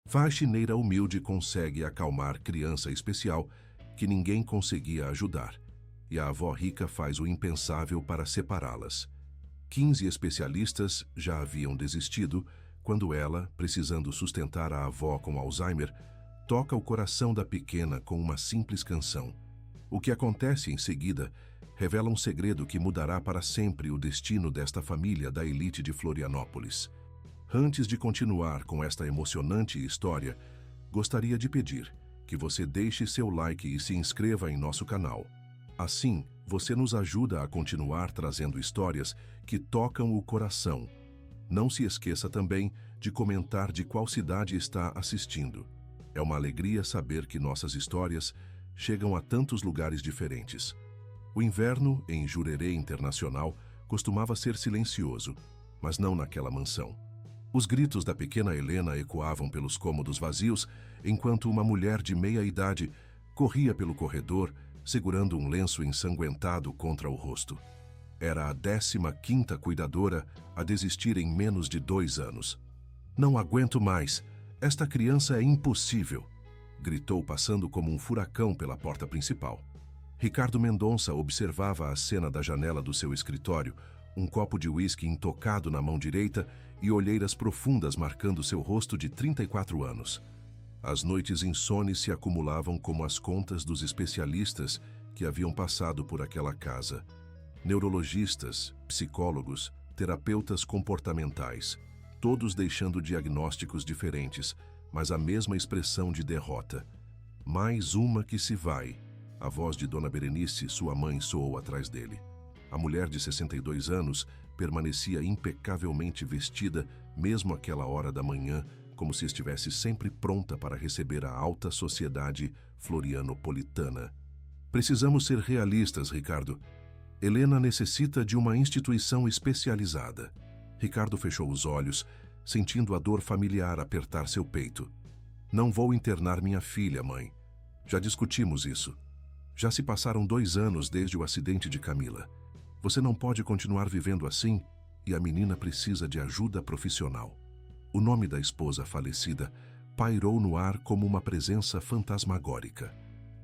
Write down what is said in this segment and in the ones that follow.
Faxineira humilde consegue acalmar criança especial que ninguém conseguia ajudar, e a avó rica faz o impensável para separá-las. 15 especialistas já haviam desistido quando ela, precisando sustentar a avó com Alzheimer, toca o coração da pequena com uma simples canção. O que acontece em seguida revela um segredo que mudará para sempre o destino desta família da elite de Florianópolis. Antes de continuar com esta emocionante história, gostaria de pedir que você deixe seu like e se inscreva em nosso canal. Assim, você nos ajuda a continuar trazendo histórias que tocam o coração. Não se esqueça também de comentar de qual cidade está assistindo. É uma alegria saber que nossas histórias chegam a tantos lugares diferentes. O inverno, em Jurerê Internacional, costumava ser silencioso, mas não naquela mansão. Os gritos da pequena Helena ecoavam pelos cômodos vazios, enquanto uma mulher de meia-idade corria pelo corredor, segurando um lenço ensanguentado contra o rosto. Era a 15ª cuidadora a desistir em menos de 2 anos. "Não aguento mais! Esta criança é impossível!" gritou, passando como um furacão pela porta principal. Ricardo Mendonça observava a cena da janela do seu escritório, um copo de uísque intocado na mão direita e olheiras profundas marcando seu rosto de 34 anos. As noites insones se acumulavam como as contas dos especialistas que haviam passado por aquela casa. Neurologistas, psicólogos, terapeutas comportamentais, todos deixando diagnósticos diferentes, mas a mesma expressão de derrota. "Mais uma que se vai." A voz de Dona Berenice, sua mãe, soou atrás dele. A mulher de 62 anos permanecia impecavelmente vestida, mesmo àquela hora da manhã, como se estivesse sempre pronta para receber a alta sociedade florianopolitana. "Precisamos ser realistas, Ricardo. Helena necessita de uma instituição especializada." Ricardo fechou os olhos, sentindo a dor familiar apertar seu peito. "Não vou internar minha filha, mãe. Já discutimos isso. Já se passaram 2 anos desde o acidente de Camila. Você não pode continuar vivendo assim e a menina precisa de ajuda profissional." O nome da esposa falecida pairou no ar como uma presença fantasmagórica.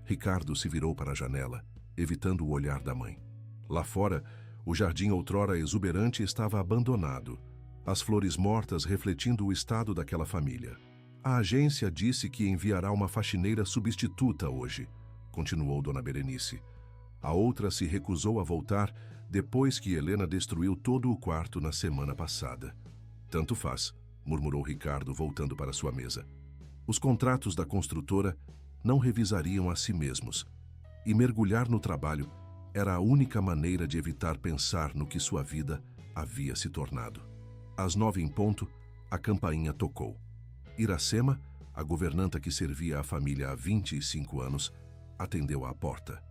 Ricardo se virou para a janela, evitando o olhar da mãe. Lá fora, o jardim outrora exuberante estava abandonado, as flores mortas refletindo o estado daquela família. "A agência disse que enviará uma faxineira substituta hoje", continuou Dona Berenice. "A outra se recusou a voltar depois que Helena destruiu todo o quarto na semana passada." "Tanto faz", murmurou Ricardo, voltando para sua mesa. Os contratos da construtora não revisariam a si mesmos, e mergulhar no trabalho era a única maneira de evitar pensar no que sua vida havia se tornado. Às 9 em ponto, a campainha tocou. Iracema, a governanta que servia a família há 25 anos, atendeu à porta.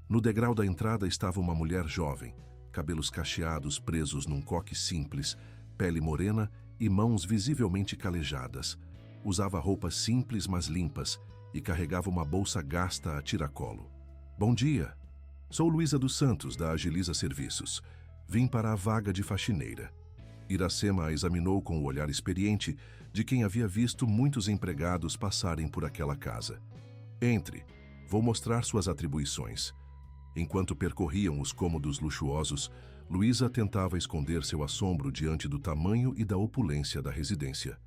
No degrau da entrada estava uma mulher jovem, cabelos cacheados presos num coque simples, pele morena e mãos visivelmente calejadas. Usava roupas simples mas limpas e carregava uma bolsa gasta a tiracolo. "Bom dia. Sou Luísa dos Santos, da Agiliza Serviços. Vim para a vaga de faxineira." Iracema a examinou com o olhar experiente de quem havia visto muitos empregados passarem por aquela casa. "Entre. Vou mostrar suas atribuições." Enquanto percorriam os cômodos luxuosos, Luísa tentava esconder seu assombro diante do tamanho e da opulência da residência.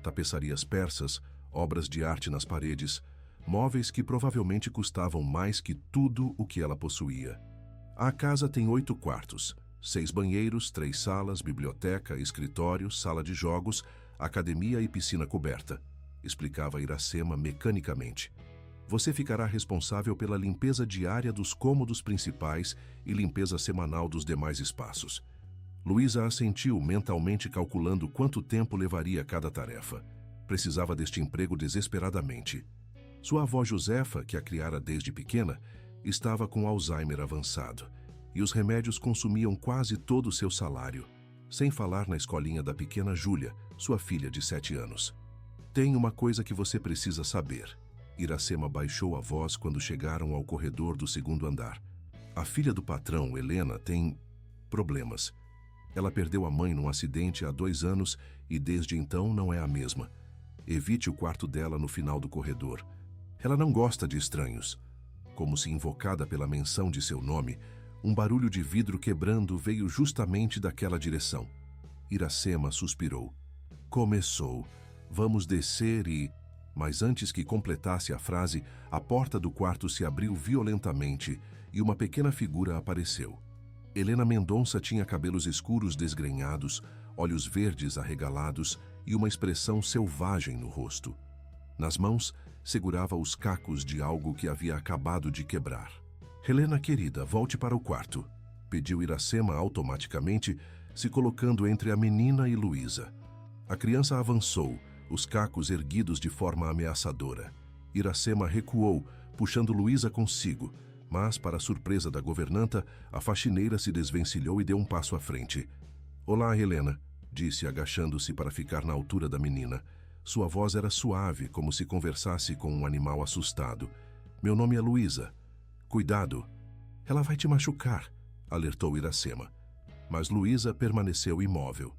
Tapeçarias persas, obras de arte nas paredes, móveis que provavelmente custavam mais que tudo o que ela possuía. A casa tem 8 quartos, 6 banheiros, 3 salas, biblioteca, escritório, sala de jogos, academia e piscina coberta, explicava Iracema mecanicamente. "Você ficará responsável pela limpeza diária dos cômodos principais e limpeza semanal dos demais espaços." Luísa assentiu, mentalmente calculando quanto tempo levaria cada tarefa. Precisava deste emprego desesperadamente. Sua avó Josefa, que a criara desde pequena, estava com Alzheimer avançado, e os remédios consumiam quase todo o seu salário, sem falar na escolinha da pequena Júlia, sua filha de 7 anos. "Tem uma coisa que você precisa saber." Iracema baixou a voz quando chegaram ao corredor do 2º andar. "A filha do patrão, Helena, tem problemas. Ela perdeu a mãe num acidente há 2 anos e desde então não é a mesma. Evite o quarto dela no final do corredor. Ela não gosta de estranhos. Como se invocada pela menção de seu nome, um barulho de vidro quebrando veio justamente daquela direção. Iracema suspirou. Começou. Vamos descer e... Mas antes que completasse a frase, a porta do quarto se abriu violentamente e uma pequena figura apareceu. Helena Mendonça tinha cabelos escuros desgrenhados, olhos verdes arregalados e uma expressão selvagem no rosto. Nas mãos, segurava os cacos de algo que havia acabado de quebrar. Helena, querida, volte para o quarto, pediu Iracema automaticamente, se colocando entre a menina e Luísa. A criança avançou, os cacos erguidos de forma ameaçadora. Iracema recuou, puxando Luísa consigo, mas, para a surpresa da governanta, a faxineira se desvencilhou e deu um passo à frente. Olá, Helena, disse, agachando-se para ficar na altura da menina. Sua voz era suave, como se conversasse com um animal assustado. Meu nome é Luísa. Cuidado. Ela vai te machucar, alertou Iracema. Mas Luísa permaneceu imóvel.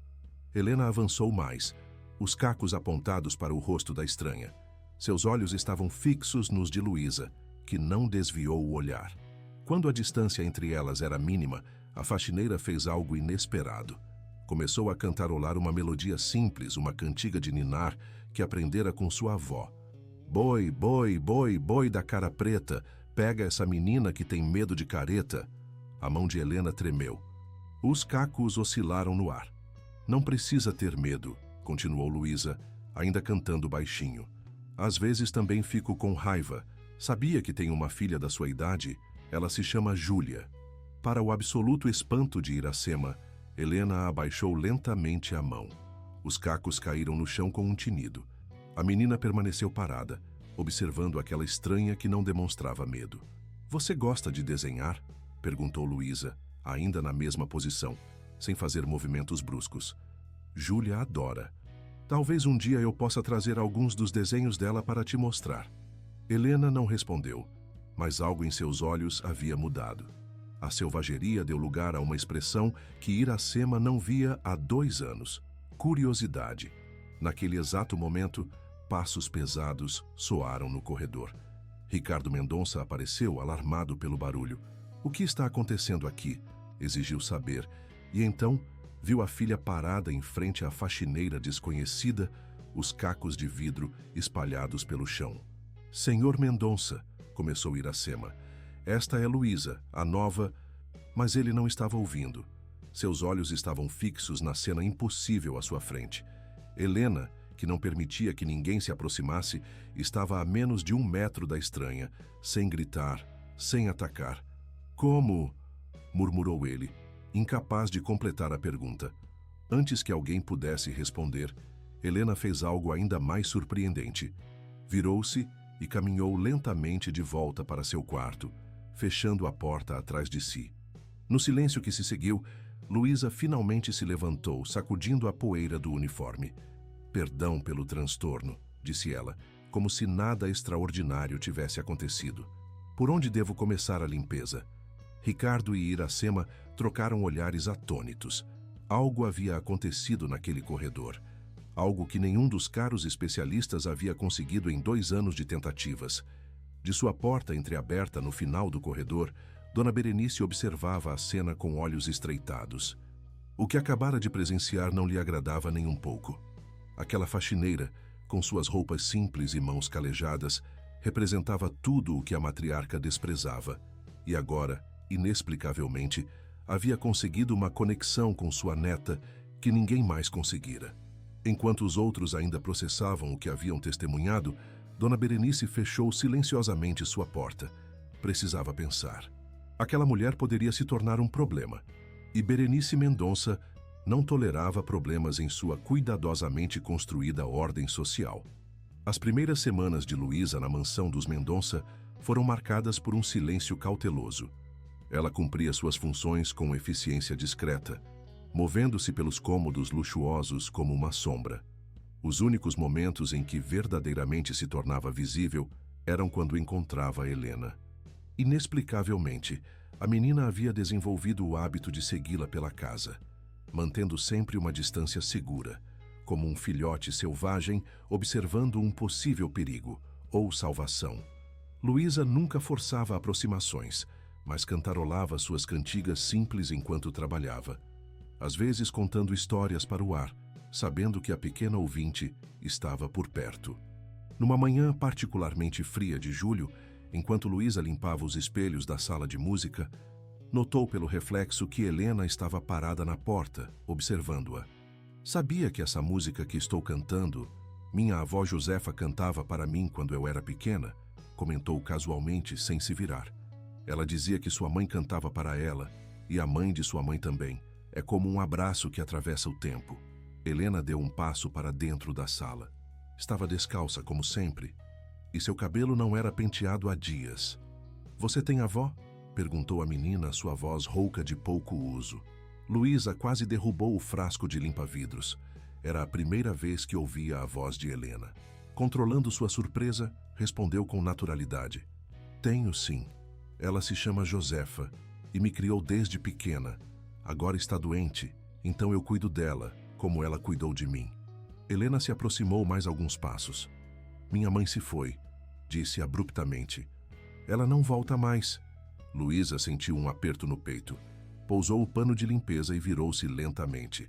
Helena avançou mais, os cacos apontados para o rosto da estranha. Seus olhos estavam fixos nos de Luísa, que não desviou o olhar. Quando a distância entre elas era mínima, a faxineira fez algo inesperado. Começou a cantarolar uma melodia simples, uma cantiga de ninar que aprendera com sua avó. Boi, boi, boi, boi da cara preta, pega essa menina que tem medo de careta. A mão de Helena tremeu. Os cacos oscilaram no ar. Não precisa ter medo, continuou Luísa, ainda cantando baixinho. Às vezes também fico com raiva. Sabia que tem uma filha da sua idade? Ela se chama Júlia. Para o absoluto espanto de Iracema, Helena abaixou lentamente a mão. Os cacos caíram no chão com um tinido. A menina permaneceu parada, observando aquela estranha que não demonstrava medo. Você gosta de desenhar? Perguntou Luísa, ainda na mesma posição, sem fazer movimentos bruscos. Júlia adora. Talvez um dia eu possa trazer alguns dos desenhos dela para te mostrar. Helena não respondeu, mas algo em seus olhos havia mudado. A selvageria deu lugar a uma expressão que Iracema não via há 2 anos. Curiosidade. Naquele exato momento, passos pesados soaram no corredor. Ricardo Mendonça apareceu, alarmado pelo barulho. O que está acontecendo aqui? Exigiu saber, e então viu a filha parada em frente à faxineira desconhecida, os cacos de vidro espalhados pelo chão. Senhor Mendonça, começou Iracema. Esta é Luísa, a nova... Mas ele não estava ouvindo. Seus olhos estavam fixos na cena impossível à sua frente. Helena, que não permitia que ninguém se aproximasse, estava a menos de 1 metro da estranha, sem gritar, sem atacar. Como? Murmurou ele, incapaz de completar a pergunta. Antes que alguém pudesse responder, Helena fez algo ainda mais surpreendente. Virou-se e caminhou lentamente de volta para seu quarto, fechando a porta atrás de si. No silêncio que se seguiu, Luísa finalmente se levantou, sacudindo a poeira do uniforme. Perdão pelo transtorno, disse ela, como se nada extraordinário tivesse acontecido. Por onde devo começar a limpeza? Ricardo e Iracema trocaram olhares atônitos. Algo havia acontecido naquele corredor. Algo que nenhum dos caros especialistas havia conseguido em 2 anos de tentativas. De sua porta entreaberta no final do corredor, Dona Berenice observava a cena com olhos estreitados. O que acabara de presenciar não lhe agradava nem um pouco. Aquela faxineira, com suas roupas simples e mãos calejadas, representava tudo o que a matriarca desprezava. E agora, inexplicavelmente, havia conseguido uma conexão com sua neta que ninguém mais conseguira. Enquanto os outros ainda processavam o que haviam testemunhado, Dona Berenice fechou silenciosamente sua porta. Precisava pensar. Aquela mulher poderia se tornar um problema. E Berenice Mendonça não tolerava problemas em sua cuidadosamente construída ordem social. As primeiras semanas de Luísa na mansão dos Mendonça foram marcadas por um silêncio cauteloso. Ela cumpria suas funções com eficiência discreta, movendo-se pelos cômodos luxuosos como uma sombra. Os únicos momentos em que verdadeiramente se tornava visível eram quando encontrava Helena. Inexplicavelmente, a menina havia desenvolvido o hábito de segui-la pela casa, mantendo sempre uma distância segura, como um filhote selvagem observando um possível perigo ou salvação. Luísa nunca forçava aproximações, mas cantarolava suas cantigas simples enquanto trabalhava, às vezes contando histórias para o ar, sabendo que a pequena ouvinte estava por perto. Numa manhã particularmente fria de julho, enquanto Luísa limpava os espelhos da sala de música, notou pelo reflexo que Helena estava parada na porta, observando-a. Sabia que essa música que estou cantando, minha avó Josefa cantava para mim quando eu era pequena, comentou casualmente, sem se virar. Ela dizia que sua mãe cantava para ela, e a mãe de sua mãe também. É como um abraço que atravessa o tempo. Helena deu um passo para dentro da sala. Estava descalça, como sempre, e seu cabelo não era penteado há dias. Você tem avó? Perguntou a menina, sua voz rouca de pouco uso. Luísa quase derrubou o frasco de limpa-vidros. Era a primeira vez que ouvia a voz de Helena. Controlando sua surpresa, respondeu com naturalidade. Tenho sim. Ela se chama Josefa e me criou desde pequena. Agora está doente, então eu cuido dela, como ela cuidou de mim. Helena se aproximou mais alguns passos. Minha mãe se foi, disse abruptamente. Ela não volta mais. Luísa sentiu um aperto no peito. Pousou o pano de limpeza e virou-se lentamente.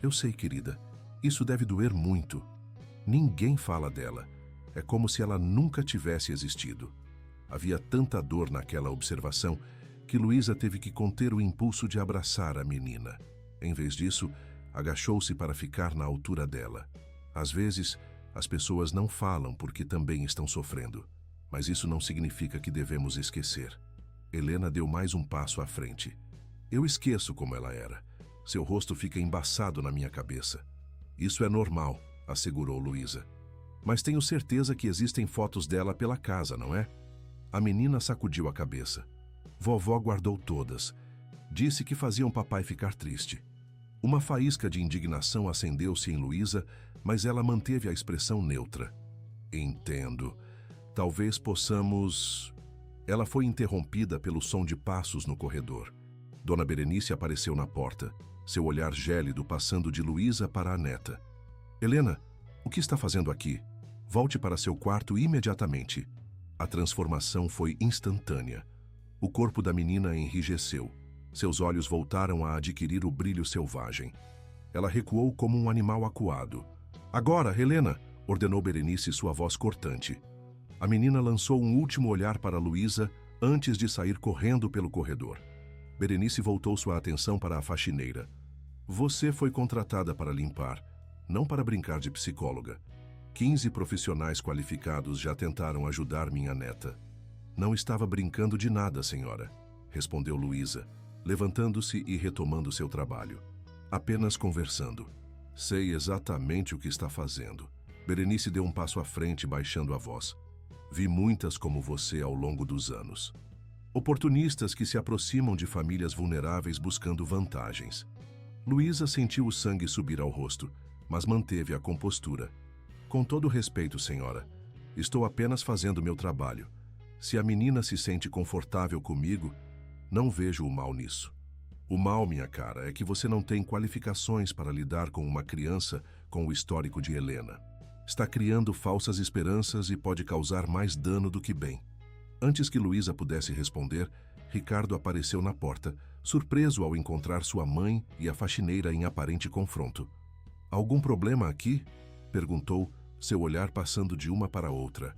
Eu sei, querida, isso deve doer muito. Ninguém fala dela. É como se ela nunca tivesse existido. Havia tanta dor naquela observação que Luísa teve que conter o impulso de abraçar a menina. Em vez disso, agachou-se para ficar na altura dela. Às vezes, as pessoas não falam porque também estão sofrendo, mas isso não significa que devemos esquecer. Helena deu mais um passo à frente. Eu esqueço como ela era. Seu rosto fica embaçado na minha cabeça. Isso é normal, assegurou Luísa. Mas tenho certeza que existem fotos dela pela casa, não é? A menina sacudiu a cabeça. Vovó guardou todas. Disse que faziam papai ficar triste. Uma faísca de indignação acendeu-se em Luísa, mas ela manteve a expressão neutra. Entendo. Talvez possamos... Ela foi interrompida pelo som de passos no corredor. Dona Berenice apareceu na porta, seu olhar gélido passando de Luísa para a neta. Helena, o que está fazendo aqui? Volte para seu quarto imediatamente. A transformação foi instantânea. O corpo da menina enrijeceu. Seus olhos voltaram a adquirir o brilho selvagem. Ela recuou como um animal acuado. Agora, Helena! Ordenou Berenice, sua voz cortante. A menina lançou um último olhar para Luísa antes de sair correndo pelo corredor. Berenice voltou sua atenção para a faxineira. Você foi contratada para limpar, não para brincar de psicóloga. 15 profissionais qualificados já tentaram ajudar minha neta. Não estava brincando de nada, senhora, respondeu Luísa, levantando-se e retomando seu trabalho. Apenas conversando. Sei exatamente o que está fazendo. Berenice deu um passo à frente, baixando a voz. Vi muitas como você ao longo dos anos. Oportunistas que se aproximam de famílias vulneráveis buscando vantagens. Luísa sentiu o sangue subir ao rosto, mas manteve a compostura. Com todo respeito, senhora, estou apenas fazendo meu trabalho. Se a menina se sente confortável comigo, não vejo o mal nisso. O mal, minha cara, é que você não tem qualificações para lidar com uma criança com o histórico de Helena. Está criando falsas esperanças e pode causar mais dano do que bem. Antes que Luísa pudesse responder, Ricardo apareceu na porta, surpreso ao encontrar sua mãe e a faxineira em aparente confronto. Algum problema aqui? Perguntou, seu olhar passando de uma para outra.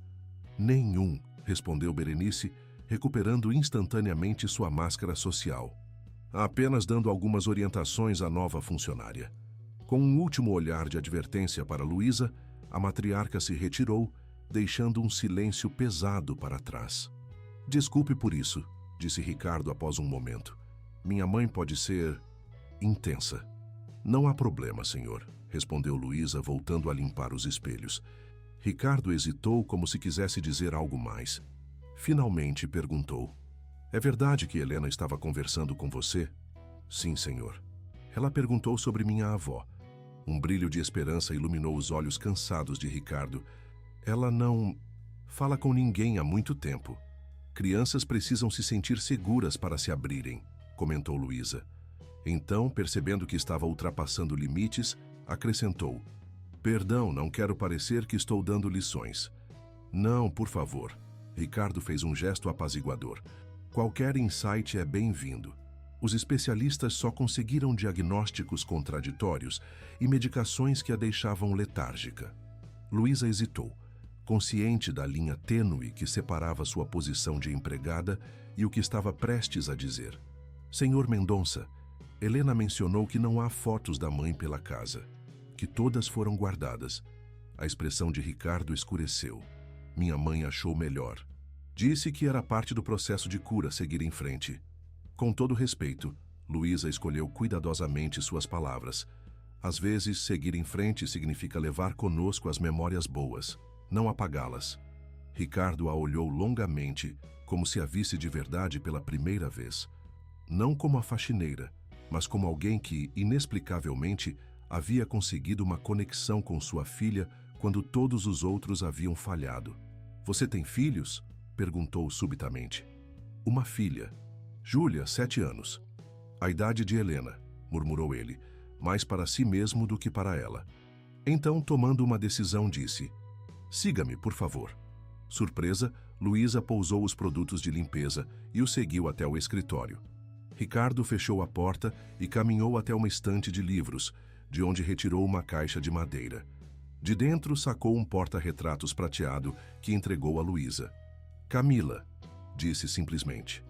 Nenhum, respondeu Berenice, recuperando instantaneamente sua máscara social. Apenas dando algumas orientações à nova funcionária. Com um último olhar de advertência para Luísa, a matriarca se retirou, deixando um silêncio pesado para trás. Desculpe por isso, disse Ricardo após um momento. Minha mãe pode ser... intensa. Não há problema, senhor, respondeu Luísa, voltando a limpar os espelhos. Ricardo hesitou como se quisesse dizer algo mais. Finalmente perguntou. É verdade que Helena estava conversando com você? Sim, senhor. Ela perguntou sobre minha avó. Um brilho de esperança iluminou os olhos cansados de Ricardo. Ela não fala com ninguém há muito tempo. Crianças precisam se sentir seguras para se abrirem, comentou Luísa. Então, percebendo que estava ultrapassando limites, acrescentou. Perdão, não quero parecer que estou dando lições. Não, por favor. Ricardo fez um gesto apaziguador. Qualquer insight é bem-vindo. Os especialistas só conseguiram diagnósticos contraditórios e medicações que a deixavam letárgica. Luísa hesitou, consciente da linha tênue que separava sua posição de empregada e o que estava prestes a dizer. Senhor Mendonça, Helena mencionou que não há fotos da mãe pela casa, que todas foram guardadas. A expressão de Ricardo escureceu. Minha mãe achou melhor. Disse que era parte do processo de cura seguir em frente. Com todo respeito, Luísa escolheu cuidadosamente suas palavras. Às vezes, seguir em frente significa levar conosco as memórias boas, não apagá-las. Ricardo a olhou longamente, como se a visse de verdade pela primeira vez. Não como a faxineira, mas como alguém que, inexplicavelmente, havia conseguido uma conexão com sua filha quando todos os outros haviam falhado. Você tem filhos? Perguntou subitamente. Uma filha. Júlia, 7 anos. A idade de Helena, murmurou ele, mais para si mesmo do que para ela. Então, tomando uma decisão, disse: siga-me, por favor. Surpresa, Luísa pousou os produtos de limpeza e o seguiu até o escritório. Ricardo fechou a porta e caminhou até uma estante de livros, de onde retirou uma caixa de madeira. De dentro, sacou um porta-retratos prateado que entregou a Luísa. Camila, disse simplesmente.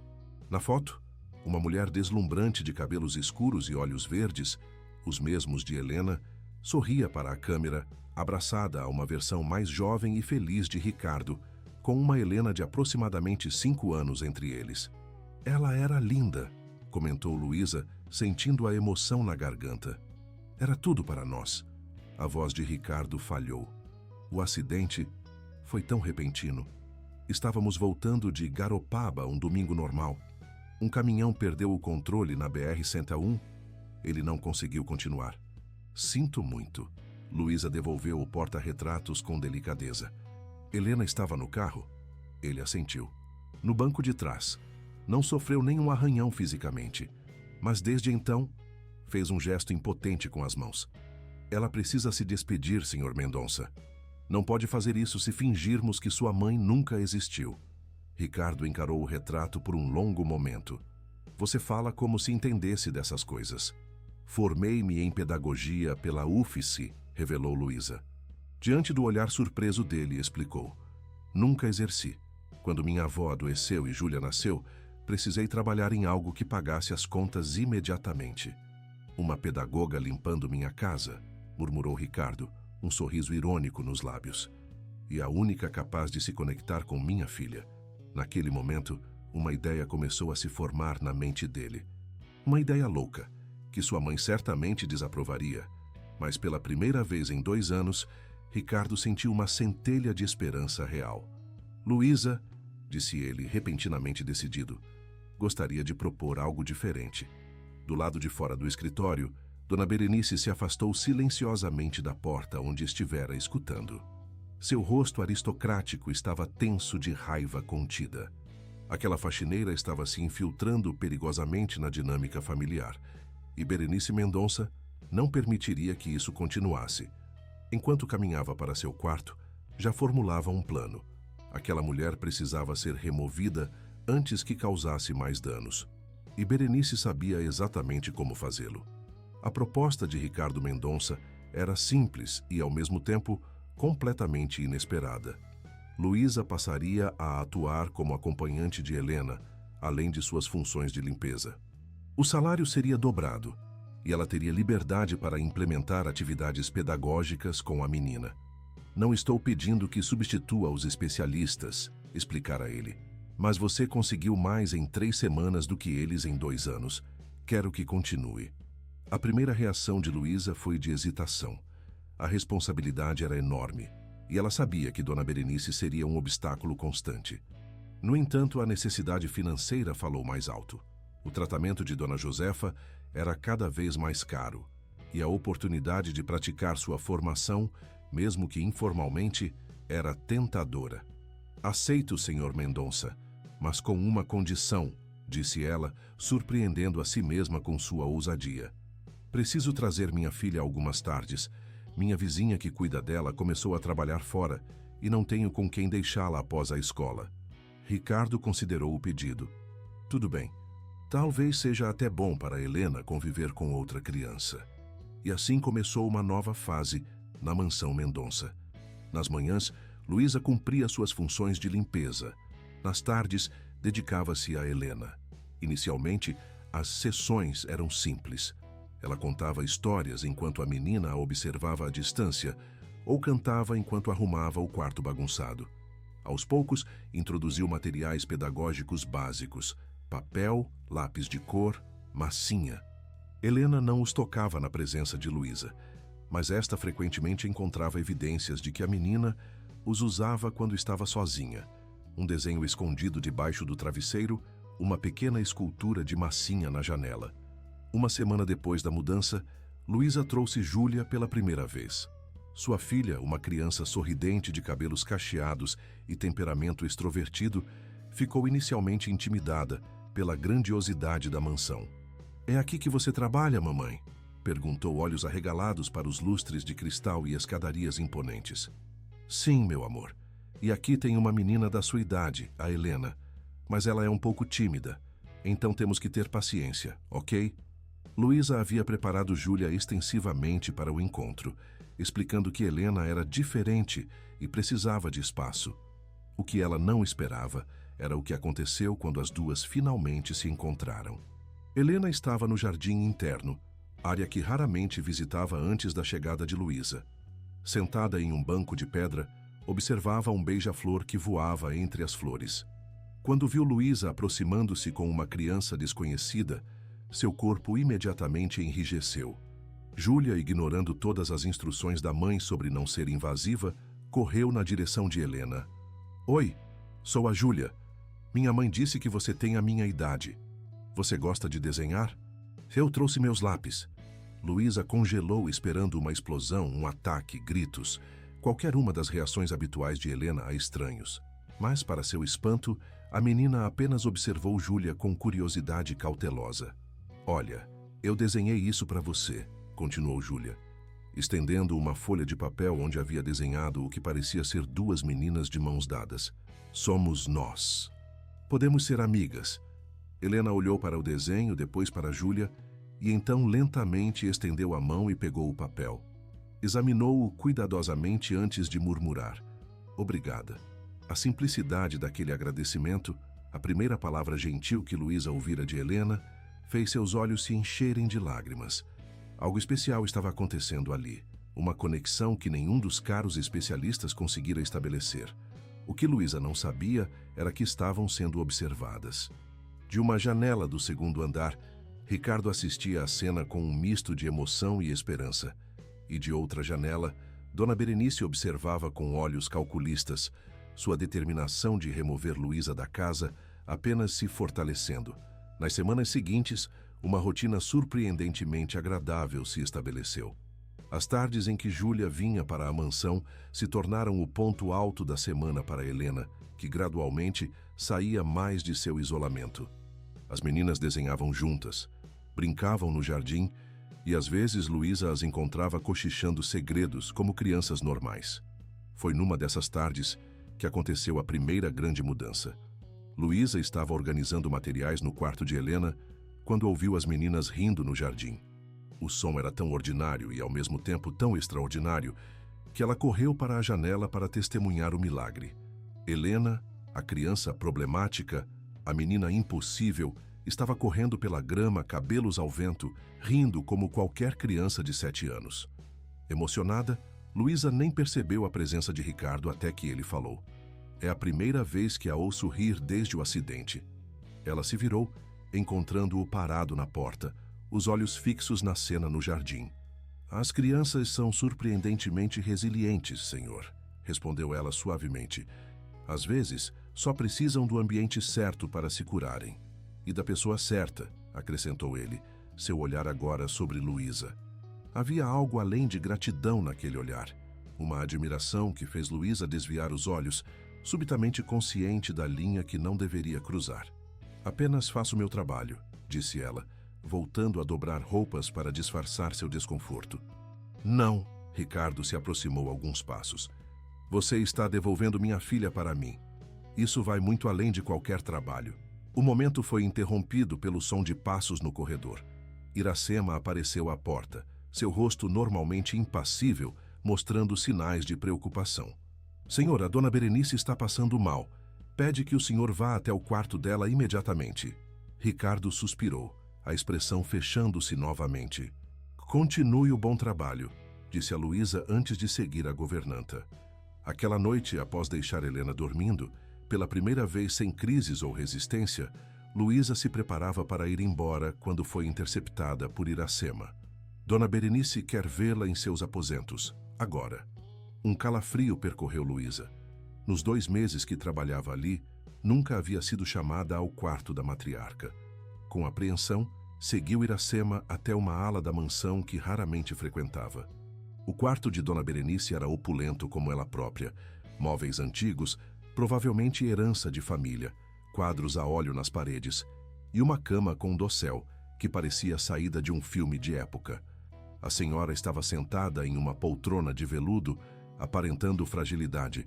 Na foto, uma mulher deslumbrante de cabelos escuros e olhos verdes, os mesmos de Helena, sorria para a câmera, abraçada a uma versão mais jovem e feliz de Ricardo, com uma Helena de aproximadamente 5 anos entre eles. Ela era linda, comentou Luísa, sentindo a emoção na garganta. Era tudo para nós. A voz de Ricardo falhou. O acidente foi tão repentino. Estávamos voltando de Garopaba um domingo normal. Um caminhão perdeu o controle na BR-101. Ele não conseguiu continuar. Sinto muito. Luísa devolveu o porta-retratos com delicadeza. Helena estava no carro? Ele assentiu. No banco de trás. Não sofreu nenhum arranhão fisicamente. Mas desde então, fez um gesto impotente com as mãos. Ela precisa se despedir, Sr. Mendonça. Não pode fazer isso se fingirmos que sua mãe nunca existiu. Ricardo encarou o retrato por um longo momento. Você fala como se entendesse dessas coisas. Formei-me em pedagogia pela UFSC, revelou Luísa. Diante do olhar surpreso dele, explicou. Nunca exerci. Quando minha avó adoeceu e Júlia nasceu, precisei trabalhar em algo que pagasse as contas imediatamente. Uma pedagoga limpando minha casa, murmurou Ricardo, um sorriso irônico nos lábios. E a única capaz de se conectar com minha filha. Naquele momento, uma ideia começou a se formar na mente dele. Uma ideia louca, que sua mãe certamente desaprovaria. Mas pela primeira vez em 2 anos, Ricardo sentiu uma centelha de esperança real. Luísa, disse ele, repentinamente decidido, gostaria de propor algo diferente. Do lado de fora do escritório, Dona Berenice se afastou silenciosamente da porta onde estivera escutando. Seu rosto aristocrático estava tenso de raiva contida. Aquela faxineira estava se infiltrando perigosamente na dinâmica familiar, e Berenice Mendonça não permitiria que isso continuasse. Enquanto caminhava para seu quarto, já formulava um plano. Aquela mulher precisava ser removida antes que causasse mais danos. E Berenice sabia exatamente como fazê-lo. A proposta de Ricardo Mendonça era simples e, ao mesmo tempo, completamente inesperada. Luísa passaria a atuar como acompanhante de Helena, além de suas funções de limpeza. O salário seria dobrado, e ela teria liberdade para implementar atividades pedagógicas com a menina. Não estou pedindo que substitua os especialistas, explicara ele, mas você conseguiu mais em 3 semanas do que eles em 2 anos. Quero que continue. A primeira reação de Luísa foi de hesitação. A responsabilidade era enorme, e ela sabia que Dona Berenice seria um obstáculo constante. No entanto, a necessidade financeira falou mais alto. O tratamento de Dona Josefa era cada vez mais caro, e a oportunidade de praticar sua formação, mesmo que informalmente, era tentadora. Aceito, Sr. Mendonça, mas com uma condição, disse ela, surpreendendo a si mesma com sua ousadia. Preciso trazer minha filha algumas tardes. Minha vizinha que cuida dela começou a trabalhar fora e não tenho com quem deixá-la após a escola. Ricardo considerou o pedido. Tudo bem. Talvez seja até bom para Helena conviver com outra criança. E assim começou uma nova fase na mansão Mendonça. Nas manhãs, Luísa cumpria suas funções de limpeza. Nas tardes, dedicava-se a Helena. Inicialmente, as sessões eram simples. Ela contava histórias enquanto a menina a observava à distância ou cantava enquanto arrumava o quarto bagunçado. Aos poucos, introduziu materiais pedagógicos básicos: papel, lápis de cor, massinha. Helena não os tocava na presença de Luísa, mas esta frequentemente encontrava evidências de que a menina os usava quando estava sozinha. Um desenho escondido debaixo do travesseiro, uma pequena escultura de massinha na janela. Uma semana depois da mudança, Luísa trouxe Júlia pela primeira vez. Sua filha, uma criança sorridente de cabelos cacheados e temperamento extrovertido, ficou inicialmente intimidada pela grandiosidade da mansão. "É aqui que você trabalha, mamãe?" perguntou, olhos arregalados para os lustres de cristal e escadarias imponentes. "Sim, meu amor. E aqui tem uma menina da sua idade, a Helena. Mas ela é um pouco tímida, então temos que ter paciência, ok?" Luísa havia preparado Júlia extensivamente para o encontro, explicando que Helena era diferente e precisava de espaço. O que ela não esperava era o que aconteceu quando as duas finalmente se encontraram. Helena estava no jardim interno, área que raramente visitava antes da chegada de Luísa. Sentada em um banco de pedra, observava um beija-flor que voava entre as flores. Quando viu Luísa aproximando-se com uma criança desconhecida, seu corpo imediatamente enrijeceu. Júlia, ignorando todas as instruções da mãe sobre não ser invasiva, correu na direção de Helena. "Oi, sou a Júlia. Minha mãe disse que você tem a minha idade. Você gosta de desenhar? Eu trouxe meus lápis." Luísa congelou, esperando uma explosão, um ataque, gritos, qualquer uma das reações habituais de Helena a estranhos. Mas, para seu espanto, a menina apenas observou Júlia com curiosidade cautelosa. "Olha, eu desenhei isso para você", continuou Júlia, estendendo uma folha de papel onde havia desenhado o que parecia ser duas meninas de mãos dadas. "Somos nós. Podemos ser amigas." Helena olhou para o desenho, depois para Júlia, e então lentamente estendeu a mão e pegou o papel. Examinou-o cuidadosamente antes de murmurar: "Obrigada." A simplicidade daquele agradecimento, a primeira palavra gentil que Luísa ouvira de Helena, fez seus olhos se encherem de lágrimas. Algo especial estava acontecendo ali, uma conexão que nenhum dos caros especialistas conseguira estabelecer. O que Luísa não sabia era que estavam sendo observadas. De uma janela do segundo andar, Ricardo assistia à cena com um misto de emoção e esperança. E de outra janela, Dona Berenice observava com olhos calculistas, sua determinação de remover Luísa da casa apenas se fortalecendo. Nas semanas seguintes, uma rotina surpreendentemente agradável se estabeleceu. As tardes em que Júlia vinha para a mansão se tornaram o ponto alto da semana para Helena, que gradualmente saía mais de seu isolamento. As meninas desenhavam juntas, brincavam no jardim e às vezes Luísa as encontrava cochichando segredos como crianças normais. Foi numa dessas tardes que aconteceu a primeira grande mudança. Luísa estava organizando materiais no quarto de Helena quando ouviu as meninas rindo no jardim. O som era tão ordinário e ao mesmo tempo tão extraordinário que ela correu para a janela para testemunhar o milagre. Helena, a criança problemática, a menina impossível, estava correndo pela grama, cabelos ao vento, rindo como qualquer criança de 7 anos. Emocionada, Luísa nem percebeu a presença de Ricardo até que ele falou: "É a primeira vez que a ouço rir desde o acidente." Ela se virou, encontrando-o parado na porta, os olhos fixos na cena no jardim. "As crianças são surpreendentemente resilientes, senhor", respondeu ela suavemente. "Às vezes, só precisam do ambiente certo para se curarem. E da pessoa certa", acrescentou ele, seu olhar agora sobre Luísa. Havia algo além de gratidão naquele olhar, uma admiração que fez Luísa desviar os olhos, subitamente consciente da linha que não deveria cruzar. "Apenas faço meu trabalho", disse ela, voltando a dobrar roupas para disfarçar seu desconforto. "Não", Ricardo se aproximou alguns passos. Você está devolvendo minha filha para mim. Isso vai muito além de qualquer trabalho. O momento foi interrompido pelo som de passos no corredor. Iracema apareceu à porta, seu rosto normalmente impassível, mostrando sinais de preocupação. Senhor, a dona Berenice está passando mal. Pede que o senhor vá até o quarto dela imediatamente. Ricardo suspirou, a expressão fechando-se novamente. Continue o bom trabalho, disse a Luísa antes de seguir a governanta. Aquela noite, após deixar Helena dormindo, pela primeira vez sem crises ou resistência, Luísa se preparava para ir embora quando foi interceptada por Iracema. Dona Berenice quer vê-la em seus aposentos, agora. Um calafrio percorreu Luísa. Nos 2 meses que trabalhava ali, nunca havia sido chamada ao quarto da matriarca. Com apreensão, seguiu Iracema até uma ala da mansão que raramente frequentava. O quarto de Dona Berenice era opulento como ela própria, móveis antigos, provavelmente herança de família, quadros a óleo nas paredes, e uma cama com dossel, que parecia saída de um filme de época. A senhora estava sentada em uma poltrona de veludo, aparentando fragilidade,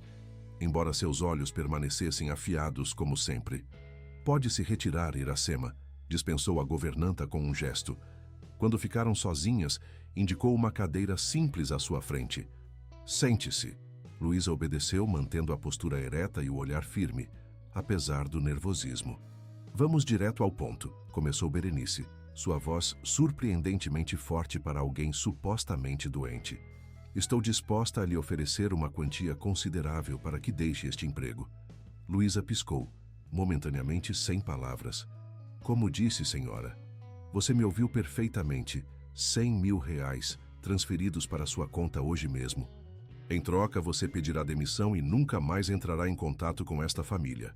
embora seus olhos permanecessem afiados como sempre. Pode se retirar, Iracema, dispensou a governanta com um gesto. Quando ficaram sozinhas, indicou uma cadeira simples à sua frente. Sente-se. Luísa obedeceu, mantendo a postura ereta e o olhar firme, apesar do nervosismo. Vamos direto ao ponto, começou Berenice, sua voz surpreendentemente forte para alguém supostamente doente. Estou disposta a lhe oferecer uma quantia considerável para que deixe este emprego. Luísa piscou, momentaneamente sem palavras. Como disse, senhora, você me ouviu perfeitamente. 100 mil reais, transferidos para sua conta hoje mesmo. Em troca, você pedirá demissão e nunca mais entrará em contato com esta família.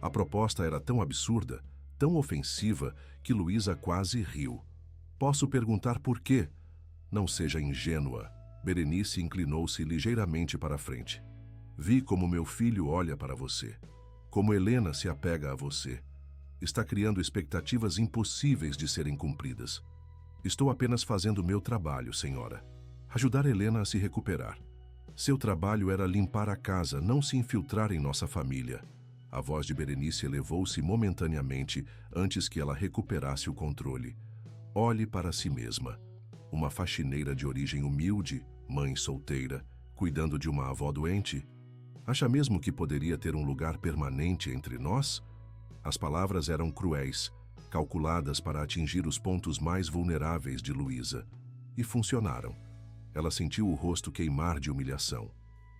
A proposta era tão absurda, tão ofensiva, que Luísa quase riu. Posso perguntar por quê? Não seja ingênua. Berenice inclinou-se ligeiramente para a frente. Vi como meu filho olha para você. Como Helena se apega a você. Está criando expectativas impossíveis de serem cumpridas. Estou apenas fazendo meu trabalho, senhora. Ajudar Helena a se recuperar. Seu trabalho era limpar a casa, não se infiltrar em nossa família. A voz de Berenice elevou-se momentaneamente antes que ela recuperasse o controle. Olhe para si mesma. Uma faxineira de origem humilde, mãe solteira, cuidando de uma avó doente. Acha mesmo que poderia ter um lugar permanente entre nós? As palavras eram cruéis, calculadas para atingir os pontos mais vulneráveis de Luísa. E funcionaram. Ela sentiu o rosto queimar de humilhação.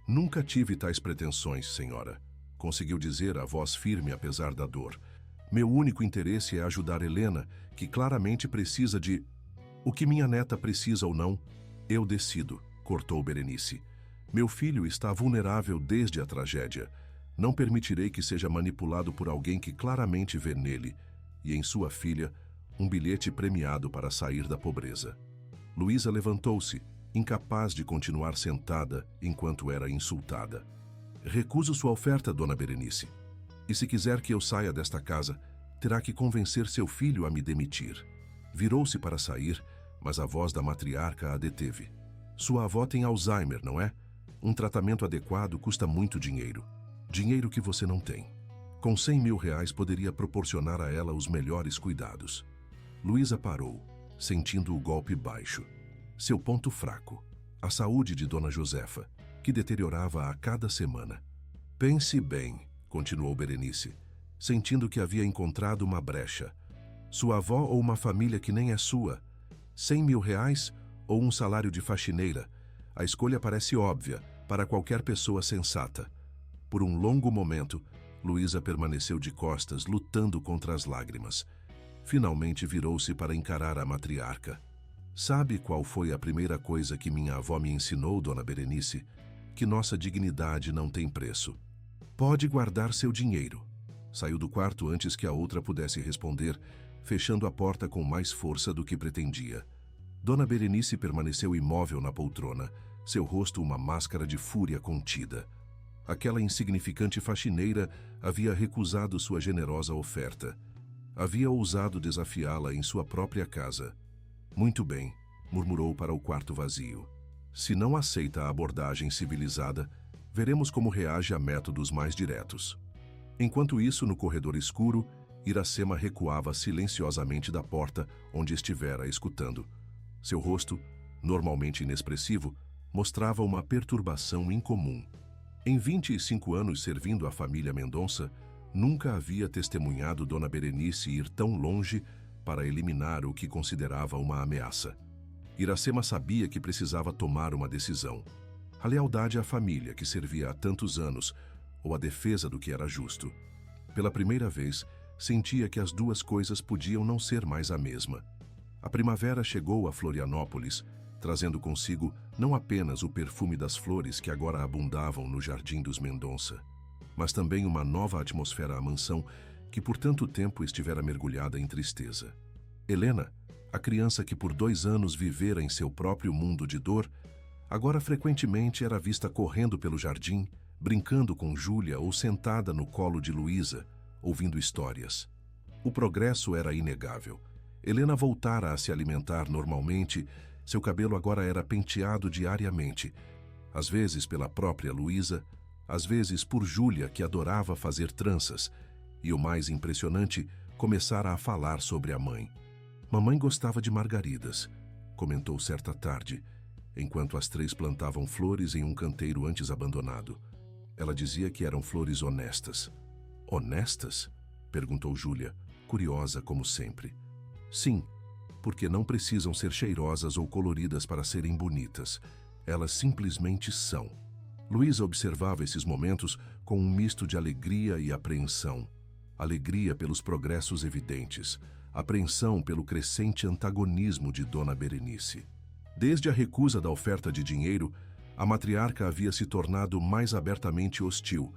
Nunca tive tais pretensões, senhora. Conseguiu dizer a voz firme apesar da dor. Meu único interesse é ajudar Helena, que claramente precisa de... O que minha neta precisa ou não, eu decido, cortou Berenice. Meu filho está vulnerável desde a tragédia. Não permitirei que seja manipulado por alguém que claramente vê nele, e em sua filha, um bilhete premiado para sair da pobreza. Luísa levantou-se, incapaz de continuar sentada enquanto era insultada. Recuso sua oferta, dona Berenice. E se quiser que eu saia desta casa, terá que convencer seu filho a me demitir. Virou-se para sair, mas a voz da matriarca a deteve. Sua avó tem Alzheimer, não é? Um tratamento adequado custa muito dinheiro. Dinheiro que você não tem. Com 100 mil reais poderia proporcionar a ela os melhores cuidados. Luísa parou, sentindo o golpe baixo. Seu ponto fraco, a saúde de Dona Josefa, que deteriorava a cada semana. Pense bem, continuou Berenice, sentindo que havia encontrado uma brecha. Sua avó ou uma família que nem é sua? 100 mil reais ou um salário de faxineira? A escolha parece óbvia para qualquer pessoa sensata. Por um longo momento, Luísa permaneceu de costas, lutando contra as lágrimas. Finalmente virou-se para encarar a matriarca. Sabe qual foi a primeira coisa que minha avó me ensinou, dona Berenice? Que nossa dignidade não tem preço. Pode guardar seu dinheiro. Saiu do quarto antes que a outra pudesse responder, fechando a porta com mais força do que pretendia. Dona Berenice permaneceu imóvel na poltrona, seu rosto uma máscara de fúria contida. Aquela insignificante faxineira havia recusado sua generosa oferta. Havia ousado desafiá-la em sua própria casa. Muito bem, murmurou para o quarto vazio. Se não aceita a abordagem civilizada, veremos como reage a métodos mais diretos. Enquanto isso, no corredor escuro, Iracema recuava silenciosamente da porta onde estivera escutando. Seu rosto, normalmente inexpressivo, mostrava uma perturbação incomum. Em 25 anos servindo a família Mendonça, nunca havia testemunhado Dona Berenice ir tão longe para eliminar o que considerava uma ameaça. Iracema sabia que precisava tomar uma decisão. A lealdade à família que servia há tantos anos, ou a defesa do que era justo. Pela primeira vez, sentia que as duas coisas podiam não ser mais a mesma. A primavera chegou a Florianópolis, trazendo consigo não apenas o perfume das flores que agora abundavam no Jardim dos Mendonça, mas também uma nova atmosfera à mansão que por tanto tempo estivera mergulhada em tristeza. Helena, a criança que por 2 anos vivera em seu próprio mundo de dor, agora frequentemente era vista correndo pelo jardim, brincando com Júlia ou sentada no colo de Luísa, ouvindo histórias. O progresso era inegável. Helena voltara a se alimentar normalmente, seu cabelo agora era penteado diariamente, às vezes pela própria Luísa, às vezes por Júlia, que adorava fazer tranças, e o mais impressionante, começara a falar sobre a mãe. Mamãe gostava de margaridas, comentou certa tarde, enquanto as 3 plantavam flores em um canteiro antes abandonado. Ela dizia que eram flores honestas. Honestas? Perguntou Júlia, curiosa como sempre. Sim, porque não precisam ser cheirosas ou coloridas para serem bonitas. Elas simplesmente são. Luísa observava esses momentos com um misto de alegria e apreensão. Alegria pelos progressos evidentes, apreensão pelo crescente antagonismo de Dona Berenice. Desde a recusa da oferta de dinheiro, a matriarca havia se tornado mais abertamente hostil,